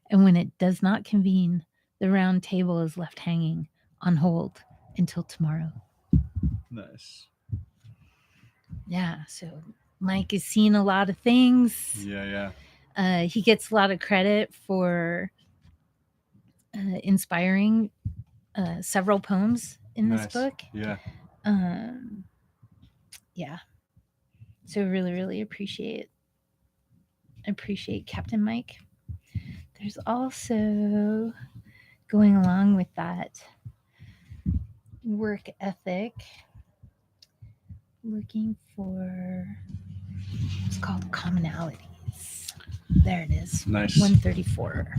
And when it does not convene, the round table is left hanging on hold until tomorrow. Nice. Yeah, so Mike has seen a lot of things. Yeah. He gets a lot of credit for inspiring several poems in this book. Yeah. Yeah. So really, really appreciate Captain Mike. There's also, going along with that work ethic, looking for, it's called commonalities. There it is. Nice. 134.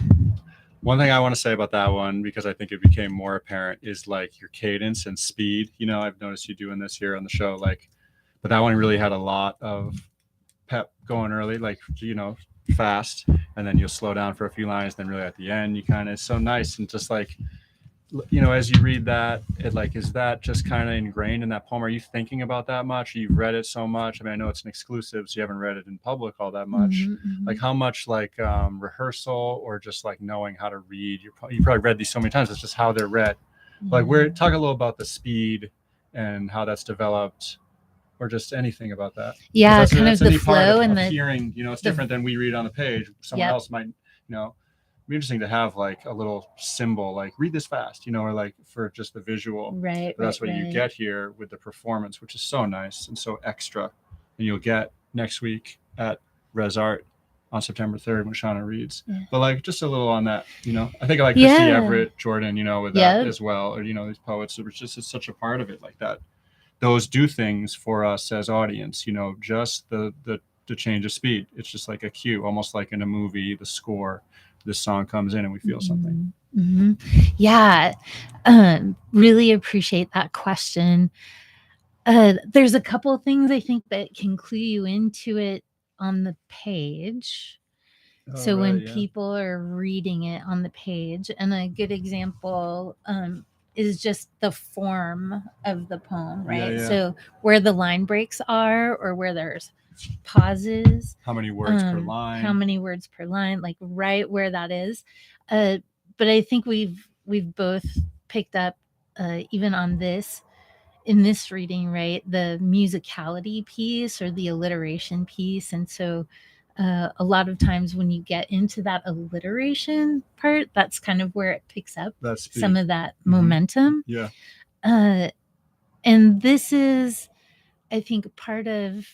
One thing I want to say about that one, because I think it became more apparent, is like your cadence and speed. You know, I've noticed you doing this here on the show, like, but that one really had a lot of pep going early, like, you know, fast, and then you'll slow down for a few lines, then really at the end you kind of, so nice. And just like, you know, as you read that, it like, is that just kind of ingrained in that poem? Are you thinking about that much? You've read it so much. I mean, I know it's an exclusive, so you haven't read it in public all that much. Mm-hmm. Like how much like rehearsal or just like knowing how to read? You probably read these so many times. It's just how they're read. Like we're talking a little about the speed and how that's developed, or just anything about that. Yeah, that's, kind that's of the flow and the hearing. You know, it's different than we read on the page. Someone else might, you know. Be interesting to have like a little symbol, like read this fast, you know, or like for just the visual. Right. But that's what you get here with the performance, which is so nice and so extra. And you'll get next week at Res Art on September 3rd when Shauna reads. Yeah. But like just a little on that, you know, I think I like Christy Everett, Jordan, you know, with that as well. Or, you know, these poets, it's such a part of it like that. Those do things for us as audience, you know, just the change of speed. It's just like a cue, almost like in a movie, the score. This song comes in and we feel something. Mm-hmm. Yeah. Really appreciate that question. There's a couple of things I think that can clue you into it on the page. So when people are reading it on the page, and a good example is just the form of the poem, right? So where the line breaks are, or where there's pauses, how many words per line, like right where that is. But I think we've both picked up even on this in this reading, right, the musicality piece or the alliteration piece. And so a lot of times when you get into that alliteration part, that's kind of where it picks up some of that momentum. Yeah. And this is, I think, part of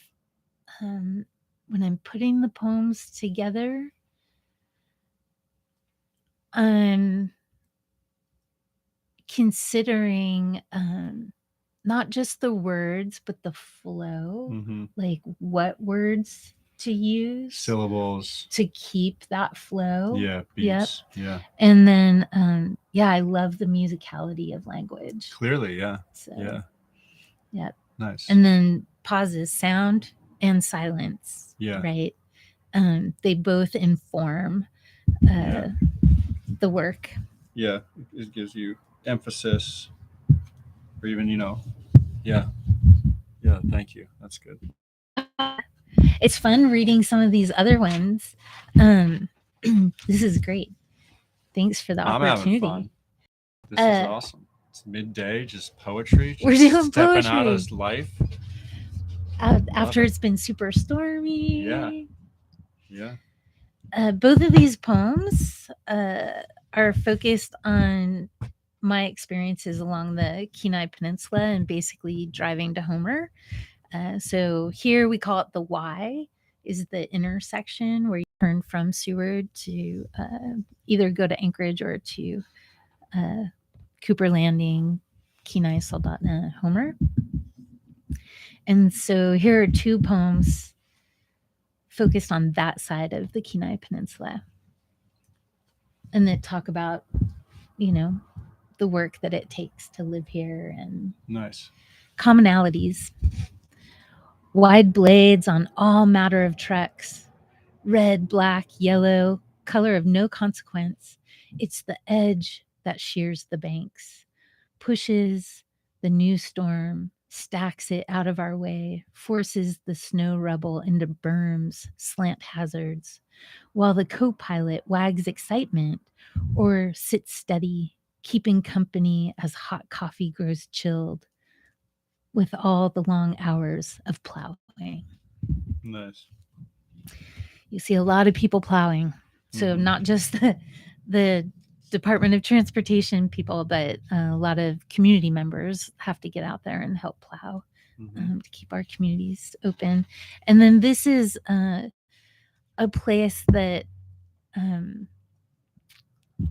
when I'm putting the poems together, I'm considering not just the words, but the flow, like what words to use, syllables to keep that flow. Yeah, beats. Yeah. And then, I love the musicality of language. Clearly, yeah. So, yeah. Nice. And then pauses, sound and silence. Yeah. Right. They both inform the work. Yeah, it gives you emphasis, or even, you know, yeah, thank you, that's good. It's fun reading some of these other ones. This is great. Thanks for the opportunity. I'm having fun. This is awesome. It's midday, just poetry. We're doing stepping poetry out of life after it's been super stormy. Yeah. Both of these poems are focused on my experiences along the Kenai Peninsula and basically driving to Homer. So here we call it the Y, is the intersection where you turn from Seward to either go to Anchorage or to Cooper Landing, Kenai, Soldotna, Homer. And so here are two poems focused on that side of the Kenai Peninsula, and that talk about, you know, the work that it takes to live here and nice commonalities. Wide blades on all matter of trucks, red, black, yellow, color of no consequence. It's the edge that shears the banks. pushes the new storm, stacks it out of our way, forces the snow rubble into berms, slant hazards, while the co-pilot wags excitement or sits steady, keeping company as hot coffee grows chilled with all the long hours of plowing. Nice. You see a lot of people plowing. So not just the Department of Transportation people, but a lot of community members have to get out there and help plow to keep our communities open. And then this is a place that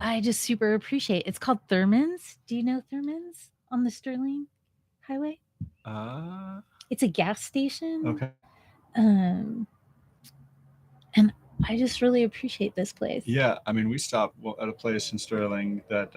I just super appreciate. It's called Thurman's. Do you know Thurman's on the Sterling Highway? It's a gas station. Okay. And I just really appreciate this place. Yeah, I mean, we stopped at a place in Sterling that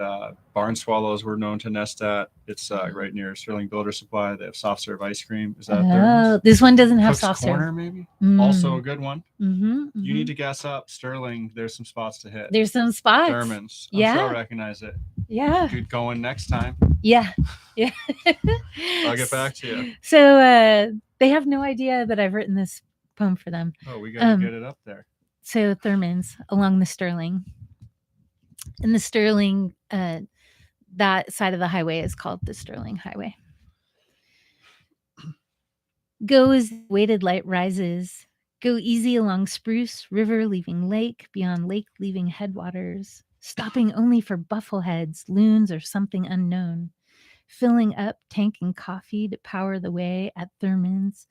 barn swallows were known to nest at. It's right near Sterling Builder Supply. They have soft serve ice cream. Is that Thurman's? This one doesn't have Cook's soft Corner, serve. maybe? Also a good one. You need to gas up Sterling. There's some spots to hit. There's some spots. Thurman's. I'm sure I'll recognize it. Yeah. Good going next time. Yeah. Yeah. I'll get back to you. So they have no idea that I've written this poem for them. Oh, we got to get it up there. So Thurman's along the Sterling. And the Sterling, that side of the highway is called the Sterling Highway. Go as weighted light rises. Go easy along Spruce River, leaving lake, beyond lake, leaving headwaters. Stopping only for buffleheads, loons, or something unknown. Filling up tank and coffee to power the way at Thurman's.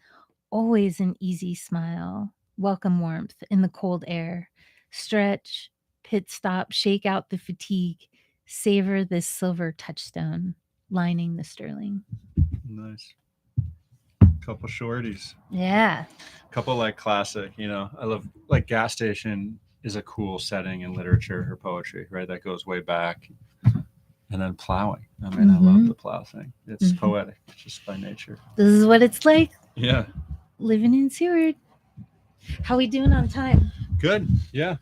Always an easy smile. Welcome warmth in the cold air. Stretch, pit stop, shake out the fatigue. Savor this silver touchstone lining the Sterling. Nice. Couple shorties. Yeah. Couple like classic, you know, I love like gas station is a cool setting in literature or poetry, right? That goes way back. And then plowing. I mean, I love the plow thing. It's poetic just by nature. This is what it's like. Yeah. Living in Seward. How we doing on time? Good. Yeah.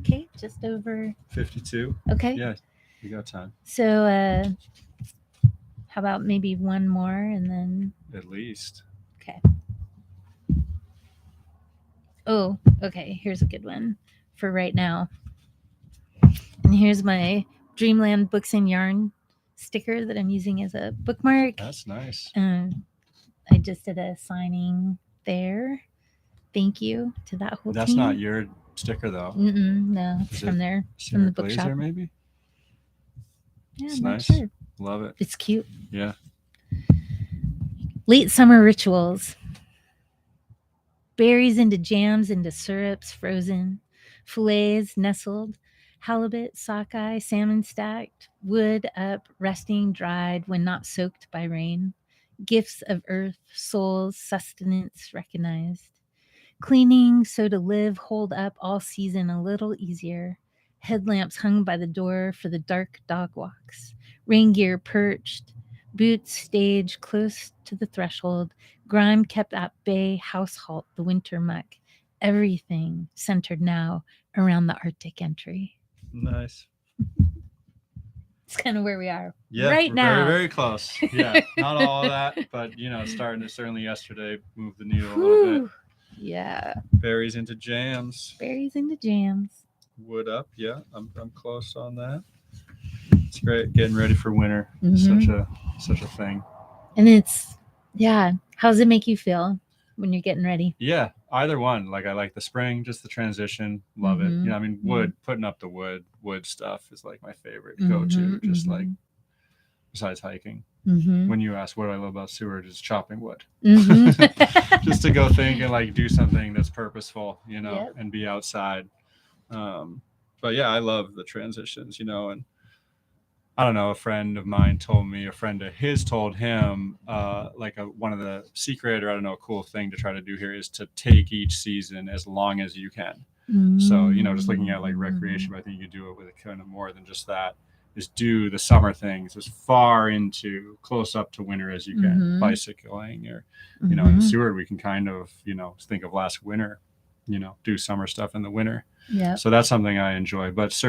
Okay, just over 52. Okay. Yeah, you got time. So how about maybe one more and then At least. Okay. Oh, okay. Here's a good one for right now. And here's my Dreamland Books and Yarn sticker that I'm using as a bookmark. That's nice. I just did a signing there. Thank you to that whole That's team. not your sticker though. No, it's from there. From the bookshop. Blazer, maybe? Yeah, it's I'm not nice. sure. Love it. It's cute. Yeah. Late summer rituals. Berries into jams, into syrups, frozen. Fillets nestled. Halibut, sockeye, salmon stacked. Wood up, resting, dried when not soaked by rain. Gifts of earth, souls, sustenance recognized. Cleaning so to live, hold up all season a little easier. Headlamps hung by the door for the dark dog walks. Rain gear perched. Boots stage close to the threshold. Grime kept at bay, house halt, the winter muck. Everything centered now around the Arctic entry. Nice. It's kind of where we are right now. Very, very close. Yeah. Not all of that, but you know, starting to certainly yesterday move the needle a little bit. Yeah. Berries into jams. Berries into jams. Wood up. Yeah. I'm close on that. It's great. Getting ready for winter. Such a thing. And it's, yeah. How does it make you feel when you're getting ready? Yeah. Either one. Like I like the spring, just the transition. Love it. You know, I mean, putting up the wood stuff is like my favorite go-to. Just like besides hiking. When you ask what I love about Seward is chopping wood. Just to go think and like do something that's purposeful, you know, and be outside. But yeah, I love the transitions, you know, and I don't know, a friend of mine told me, a friend of his told him, one of the secret, or I don't know, a cool thing to try to do here is to take each season as long as you can. So, you know, just looking at like recreation, but I think you do it with a kind of more than just that, is do the summer things as far into close up to winter as you can, bicycling or, you know, in Seward, we can kind of, you know, think of last winter. do summer stuff in the winter. Yeah. So that's something I enjoy. But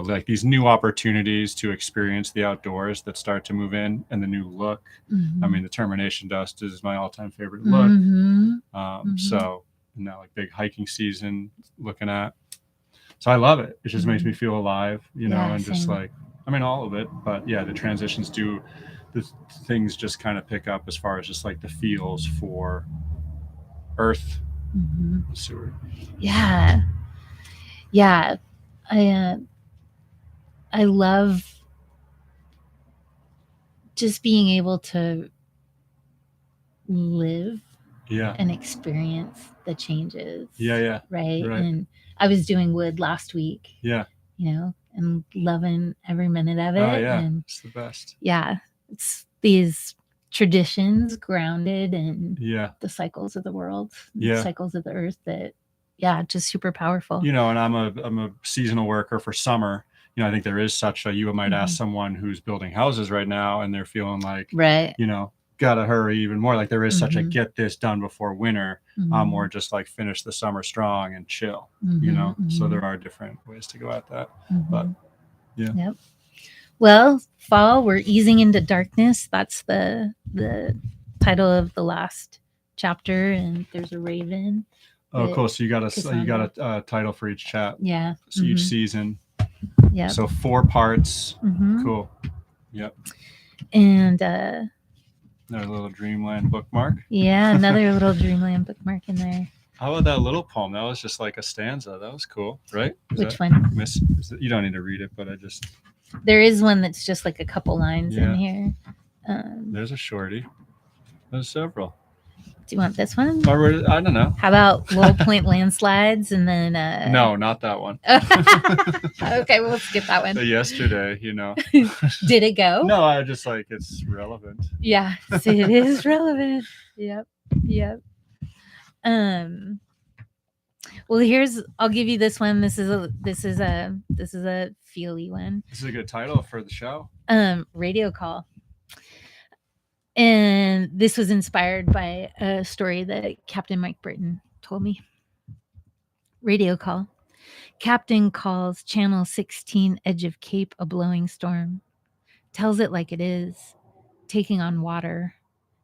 like these new opportunities to experience the outdoors that start to move in, and the new look. I mean, the termination dust is my all-time favorite look. So now like big hiking season looking at. So I love it. It just makes me feel alive, and just same. like, I mean, all of it. But yeah, the transitions the things just kind of pick up as far as just like the feels for Earth, Seward. Yeah. Yeah. I love just being able to live and experience the changes. Yeah. Right. And I was doing wood last week. Yeah. And loving every minute of it. Oh yeah. And it's the best. Yeah. It's these traditions grounded in the cycles of the world, cycles of the earth that, just super powerful. And I'm a seasonal worker for summer. I think there is such a, you might ask someone who's building houses right now and they're feeling like, gotta hurry even more. Like there is such a get this done before winter. I'm more just like finish the summer strong and chill, So there are different ways to go at that. But yeah. Yep. Well, fall, we're easing into darkness. That's the title of the last chapter, and there's a raven. Oh, cool. So you got a title for each chapter. Yeah. So each season. Yeah. So 4 parts. Cool. Yep. And another little Dreamland bookmark. Yeah, another little Dreamland bookmark in there. How about that little poem? That was just like a stanza. That was cool, right? Which one? You don't need to read it, but there is one that's just like a couple lines in here. There's a shorty. There's several. Do you want this one? Or, I don't know. How about Low Point Landslides and then... No, not that one. Okay, we'll skip that one. Yesterday, Did it go? No, I just like it's relevant. Yeah, it is relevant. Yep. Well, I'll give you this one. This is a feely one. This is a good title for the show. Radio Call. And this was inspired by a story that Captain Mike Britton told me. Radio Call. Captain calls Channel 16 edge of Cape a blowing storm. Tells it like it is. Taking on water.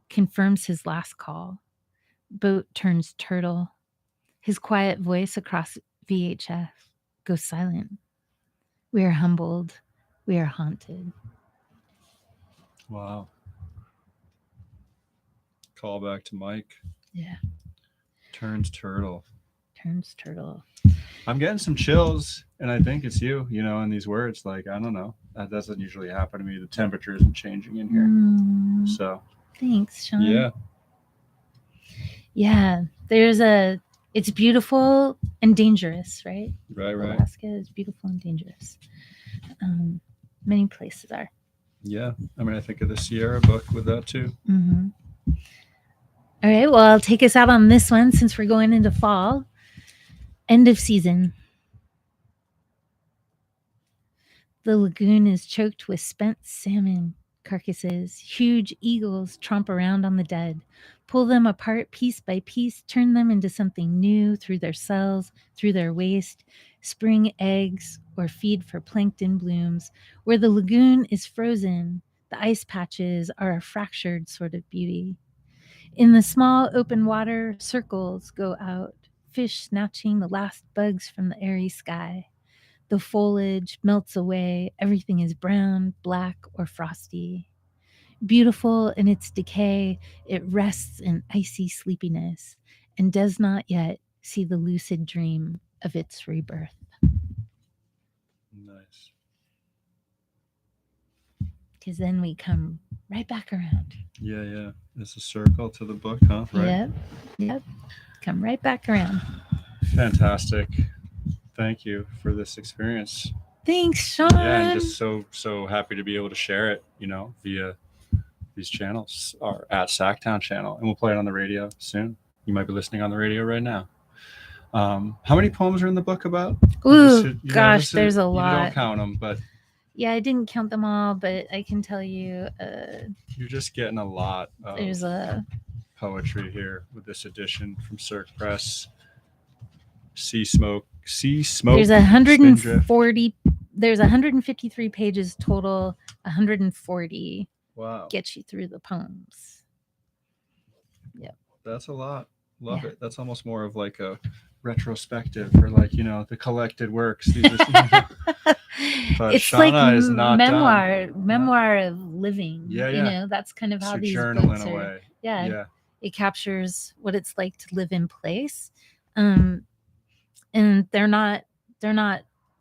Confirms his last call. Boat turns turtle. His quiet voice across VHF goes silent. We are humbled. We are haunted. Wow. Call back to Mike. Yeah. Turns turtle. I'm getting some chills, and I think it's you, in these words. Like, I don't know. That doesn't usually happen to me. The temperature isn't changing in here. So. Thanks, Sean. Yeah. Yeah. It's beautiful and dangerous, right? Right. Alaska is beautiful and dangerous. Many places are. Yeah. I mean, I think of the Sierra book with that too. All right. Well, I'll take us out on this one since we're going into fall. End of season. The lagoon is choked with spent salmon carcasses. Huge eagles tromp around on the dead. Pull them apart piece by piece, turn them into something new through their cells, through their waste, spring eggs, or feed for plankton blooms. Where the lagoon is frozen, the ice patches are a fractured sort of beauty. In the small open water, circles go out, fish snatching the last bugs from the airy sky. The foliage melts away. Everything is brown, black, or frosty. Beautiful in its decay, it rests in icy sleepiness and does not yet see the lucid dream of its rebirth. Nice. Because then we come right back around. Yeah. It's a circle to the book, huh? Right. Yep. Come right back around. Fantastic. Thank you for this experience. Thanks, Sean. Yeah, and just so happy to be able to share it, via these channels, or at Sacktown channel, and we'll play it on the radio soon. You might be listening on the radio right now. How many poems are in the book about? Ooh, there's a lot. You don't count them, but yeah, I didn't count them all, but I can tell you, you're just getting a lot of there's a poetry here with this edition from Cirque Press. Sea Smoke, There's Spindrift. 140. There's 153 pages total. 140 Wow, gets you through the poems. Yep. that's a lot. Love Yeah. it. That's almost more of like a retrospective or like, you know, the collected works. These are, but It's Shauna like is not memoir of living. Yeah, You yeah. know, that's kind of It's how your these journal books in a are. way. Yeah. Yeah. It captures what it's like to live in place. And they're not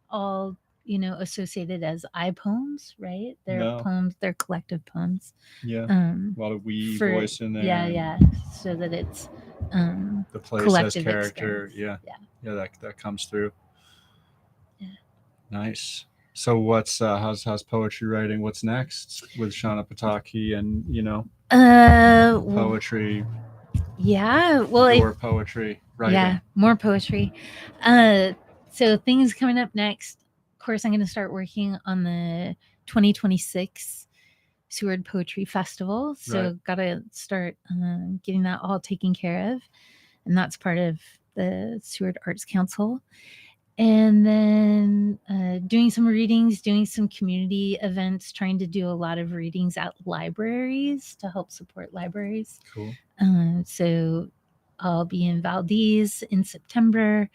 all, you know, associated as I poems, right? They're No. poems, they're collective poems. Yeah. A lot of we voice in there. Yeah. So that it's the place has collective character. experience. Yeah, that comes through. Yeah. Nice. So what's how's poetry writing? What's next with Shauna Potocky and, you know, poetry? Yeah. Well, your poetry writing. Yeah, more poetry. So things coming up next. Of course, I'm going to start working on the 2026 Seward Poetry Festival. So Right. got to start getting that all taken care of, and that's part of the Seward Arts Council. And then doing some readings, doing some community events, trying to do a lot of readings at libraries to help support libraries. Cool. So I'll be in Valdez in September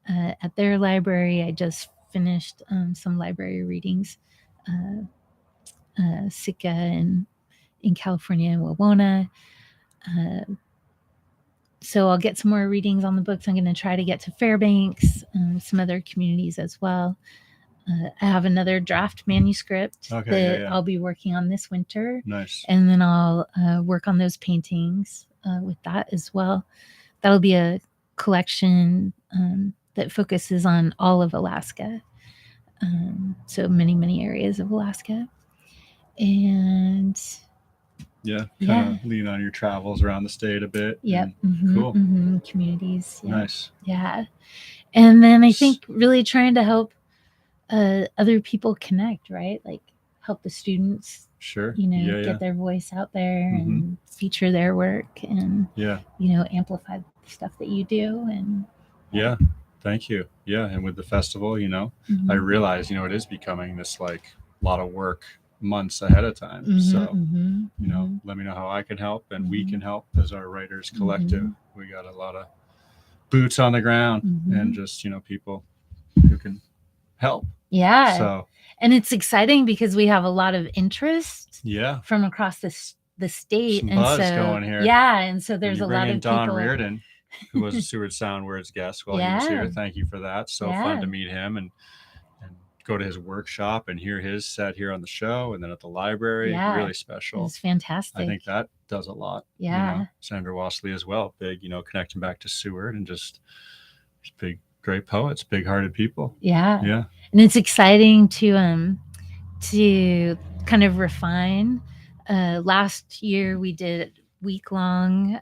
at their library. I just finished some library readings, Sitka in California and Wawona. So I'll get some more readings on the books. I'm going to try to get to Fairbanks, some other communities as well. I have another draft manuscript that I'll be working on this winter. Nice. And then I'll work on those paintings with that as well. That'll be a collection that focuses on all of Alaska. So many areas of Alaska. And yeah, kind of lean on your travels around the state a bit. Yep. Cool. Communities. Yeah. Nice. Yeah. And then I think really trying to help other people connect, right? Like help the students, sure, you know, get their voice out there and feature their work and, you know, amplify the stuff that you do. And thank you. Yeah. And with the festival, you know, I realize, you know, it is becoming this like lot of work months ahead of time. So, you know, let me know how I can help and we can help as our writers collective. We got a lot of boots on the ground and just, you know, people who can help. Yeah. So, and it's exciting because we have a lot of interest from across the state. Some and buzz so going here. Yeah. And so there's a lot of Don people. Reardon, who was a Seward Sound Words guest while he was here. Thank you for that. So fun to meet him and go to his workshop and hear his set here on the show and then at the library. Really special. It's fantastic. I think that does a lot. Yeah. You know, Sandra Wassley as well. Big, you know, connecting back to Seward and just big, great poets, big-hearted people. Yeah. Yeah. And it's exciting to kind of refine. Last year we did week-long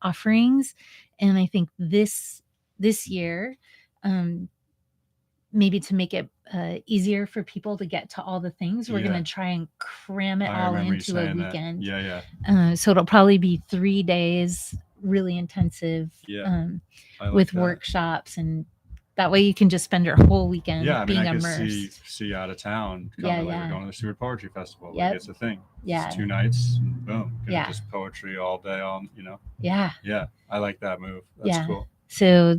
offerings, and I think this year, maybe to make it easier for people to get to all the things, we're going to try and cram it all into a weekend. So it'll probably be 3 days, really intensive, with workshops, and that way you can just spend your whole weekend being immersed. Could see out of town. We're going to the Seward Poetry Festival. Like it's a thing. Yeah. It's 2 nights. And boom. Just poetry all day. You know. Yeah. Yeah. I like that move. That's cool. So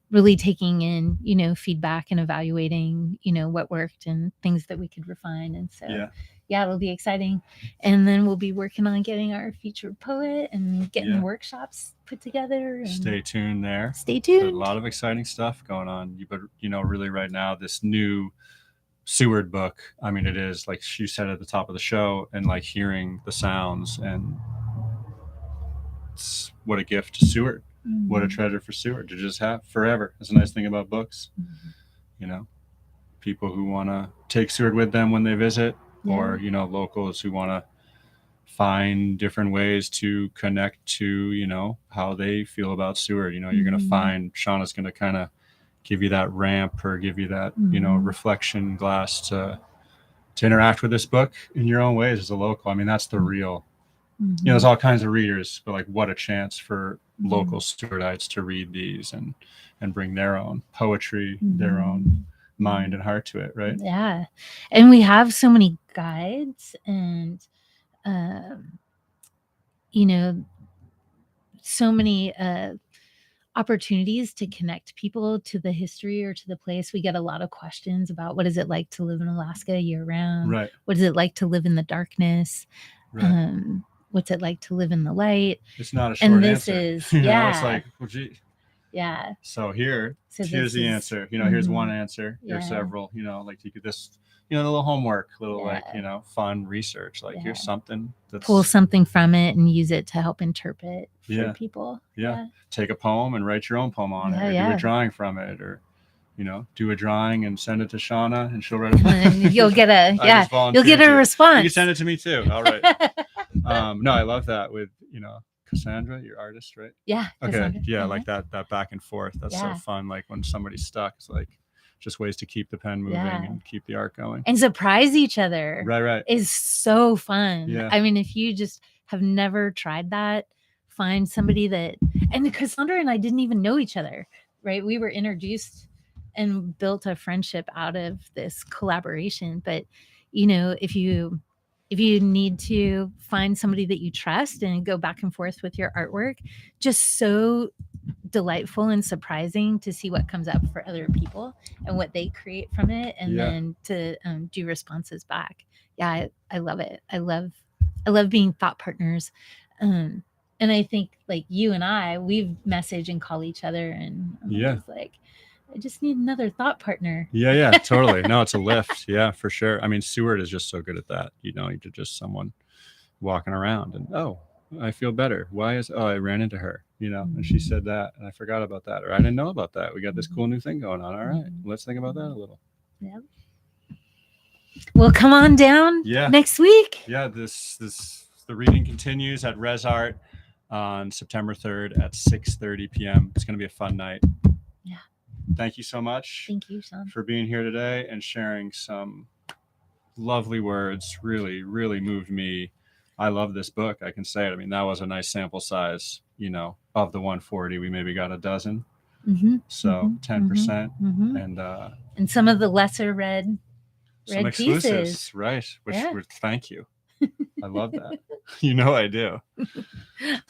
really taking in, you know, feedback and evaluating, you know, what worked and things that we could refine. And so, it'll be exciting. And then we'll be working on getting our featured poet and getting workshops put together. And stay tuned there. Stay tuned. There's a lot of exciting stuff going on. But, you know, really right now, this new Seward book, I mean, it is like she said at the top of the show and like hearing the sounds and it's what a gift to Seward. What a treasure for Seward to just have forever. That's a nice thing about books. You know, people who want to take Seward with them when they visit or, you know, locals who want to find different ways to connect to, you know, how they feel about Seward. You know, you're going to find Shauna's going to kind of give you that ramp or give you that, you know, reflection glass to interact with this book in your own ways as a local. I mean, that's the real, you know, there's all kinds of readers, but like what a chance for local Sewardites to read these and bring their own poetry, their own mind and heart to it, right? Yeah. And we have so many guides and you know, so many opportunities to connect people to the history or to the place. We get a lot of questions about what is it like to live in Alaska year round? Right. What is it like to live in the darkness? Right. What's it like to live in the light? It's not a short And this answer. is, You know, yeah. it's like, well, gee. Yeah. So here's this the is- answer. You know, here's one answer. Yeah. Here's several. You know, like you could this, you know, the little homework, little like, Yeah. you know, fun research. Like Yeah. here's something that's Pull something from it and use it to help interpret for Yeah. people. Yeah. Take a poem and write your own poem on Yeah, it, or do yeah. a drawing from it, or you know, do a drawing and send it to Shauna, and she'll write it. And you'll get a I yeah, just volunteered you'll get a you. response. You can send it to me too. All right. No, I love that with, you know, Cassandra, your artist, right? Yeah. Okay. Cassandra. Yeah, like that back and forth. That's Yeah. so fun. Like when somebody's stuck, it's like just ways to keep the pen moving Yeah. and keep the art going. And surprise each other. Right. Is so fun. Yeah. I mean, if you just have never tried that, find somebody that, and Cassandra and I didn't even know each other, right? We were introduced and built a friendship out of this collaboration. But, you know, if you need to find somebody that you trust and go back and forth with your artwork, just so delightful and surprising to see what comes up for other people and what they create from it, and then to do responses back. Yeah, I love it. I love being thought partners. And I think like you and I, we've message and call each other, and I'm just like, I just need another thought partner. Yeah, totally. No, it's a lift. Yeah, for sure. I mean, Seward is just so good at that. You know, you're just someone walking around and, oh, I feel better. Why is, I ran into her, you know, and she said that and I forgot about that, or I didn't know about that. We got this cool new thing going on. All right, let's think about that a little. Yeah. Well, come on down next week. Yeah, the reading continues at Res Art on September 3rd at 6:30 p.m. It's going to be a fun night. Yeah. Thank you so much. Thank you, Sean, for being here today and sharing some lovely words. Really, really moved me. I love this book. I can say it. I mean, that was a nice sample size, you know, of the 140. We maybe got a dozen. So 10%. And some of the lesser read some exclusives, pieces. Right? Which thank you. I love that. You know I do.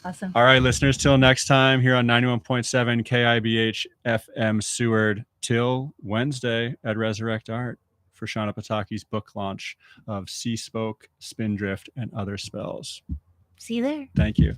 Awesome. All right, listeners, till next time here on 91.7 KIBH FM Seward, till Wednesday at Resurrect Art for Shauna Potocky's book launch of Sea Spoke, Spindrift, and Other Spells. See you there. Thank you.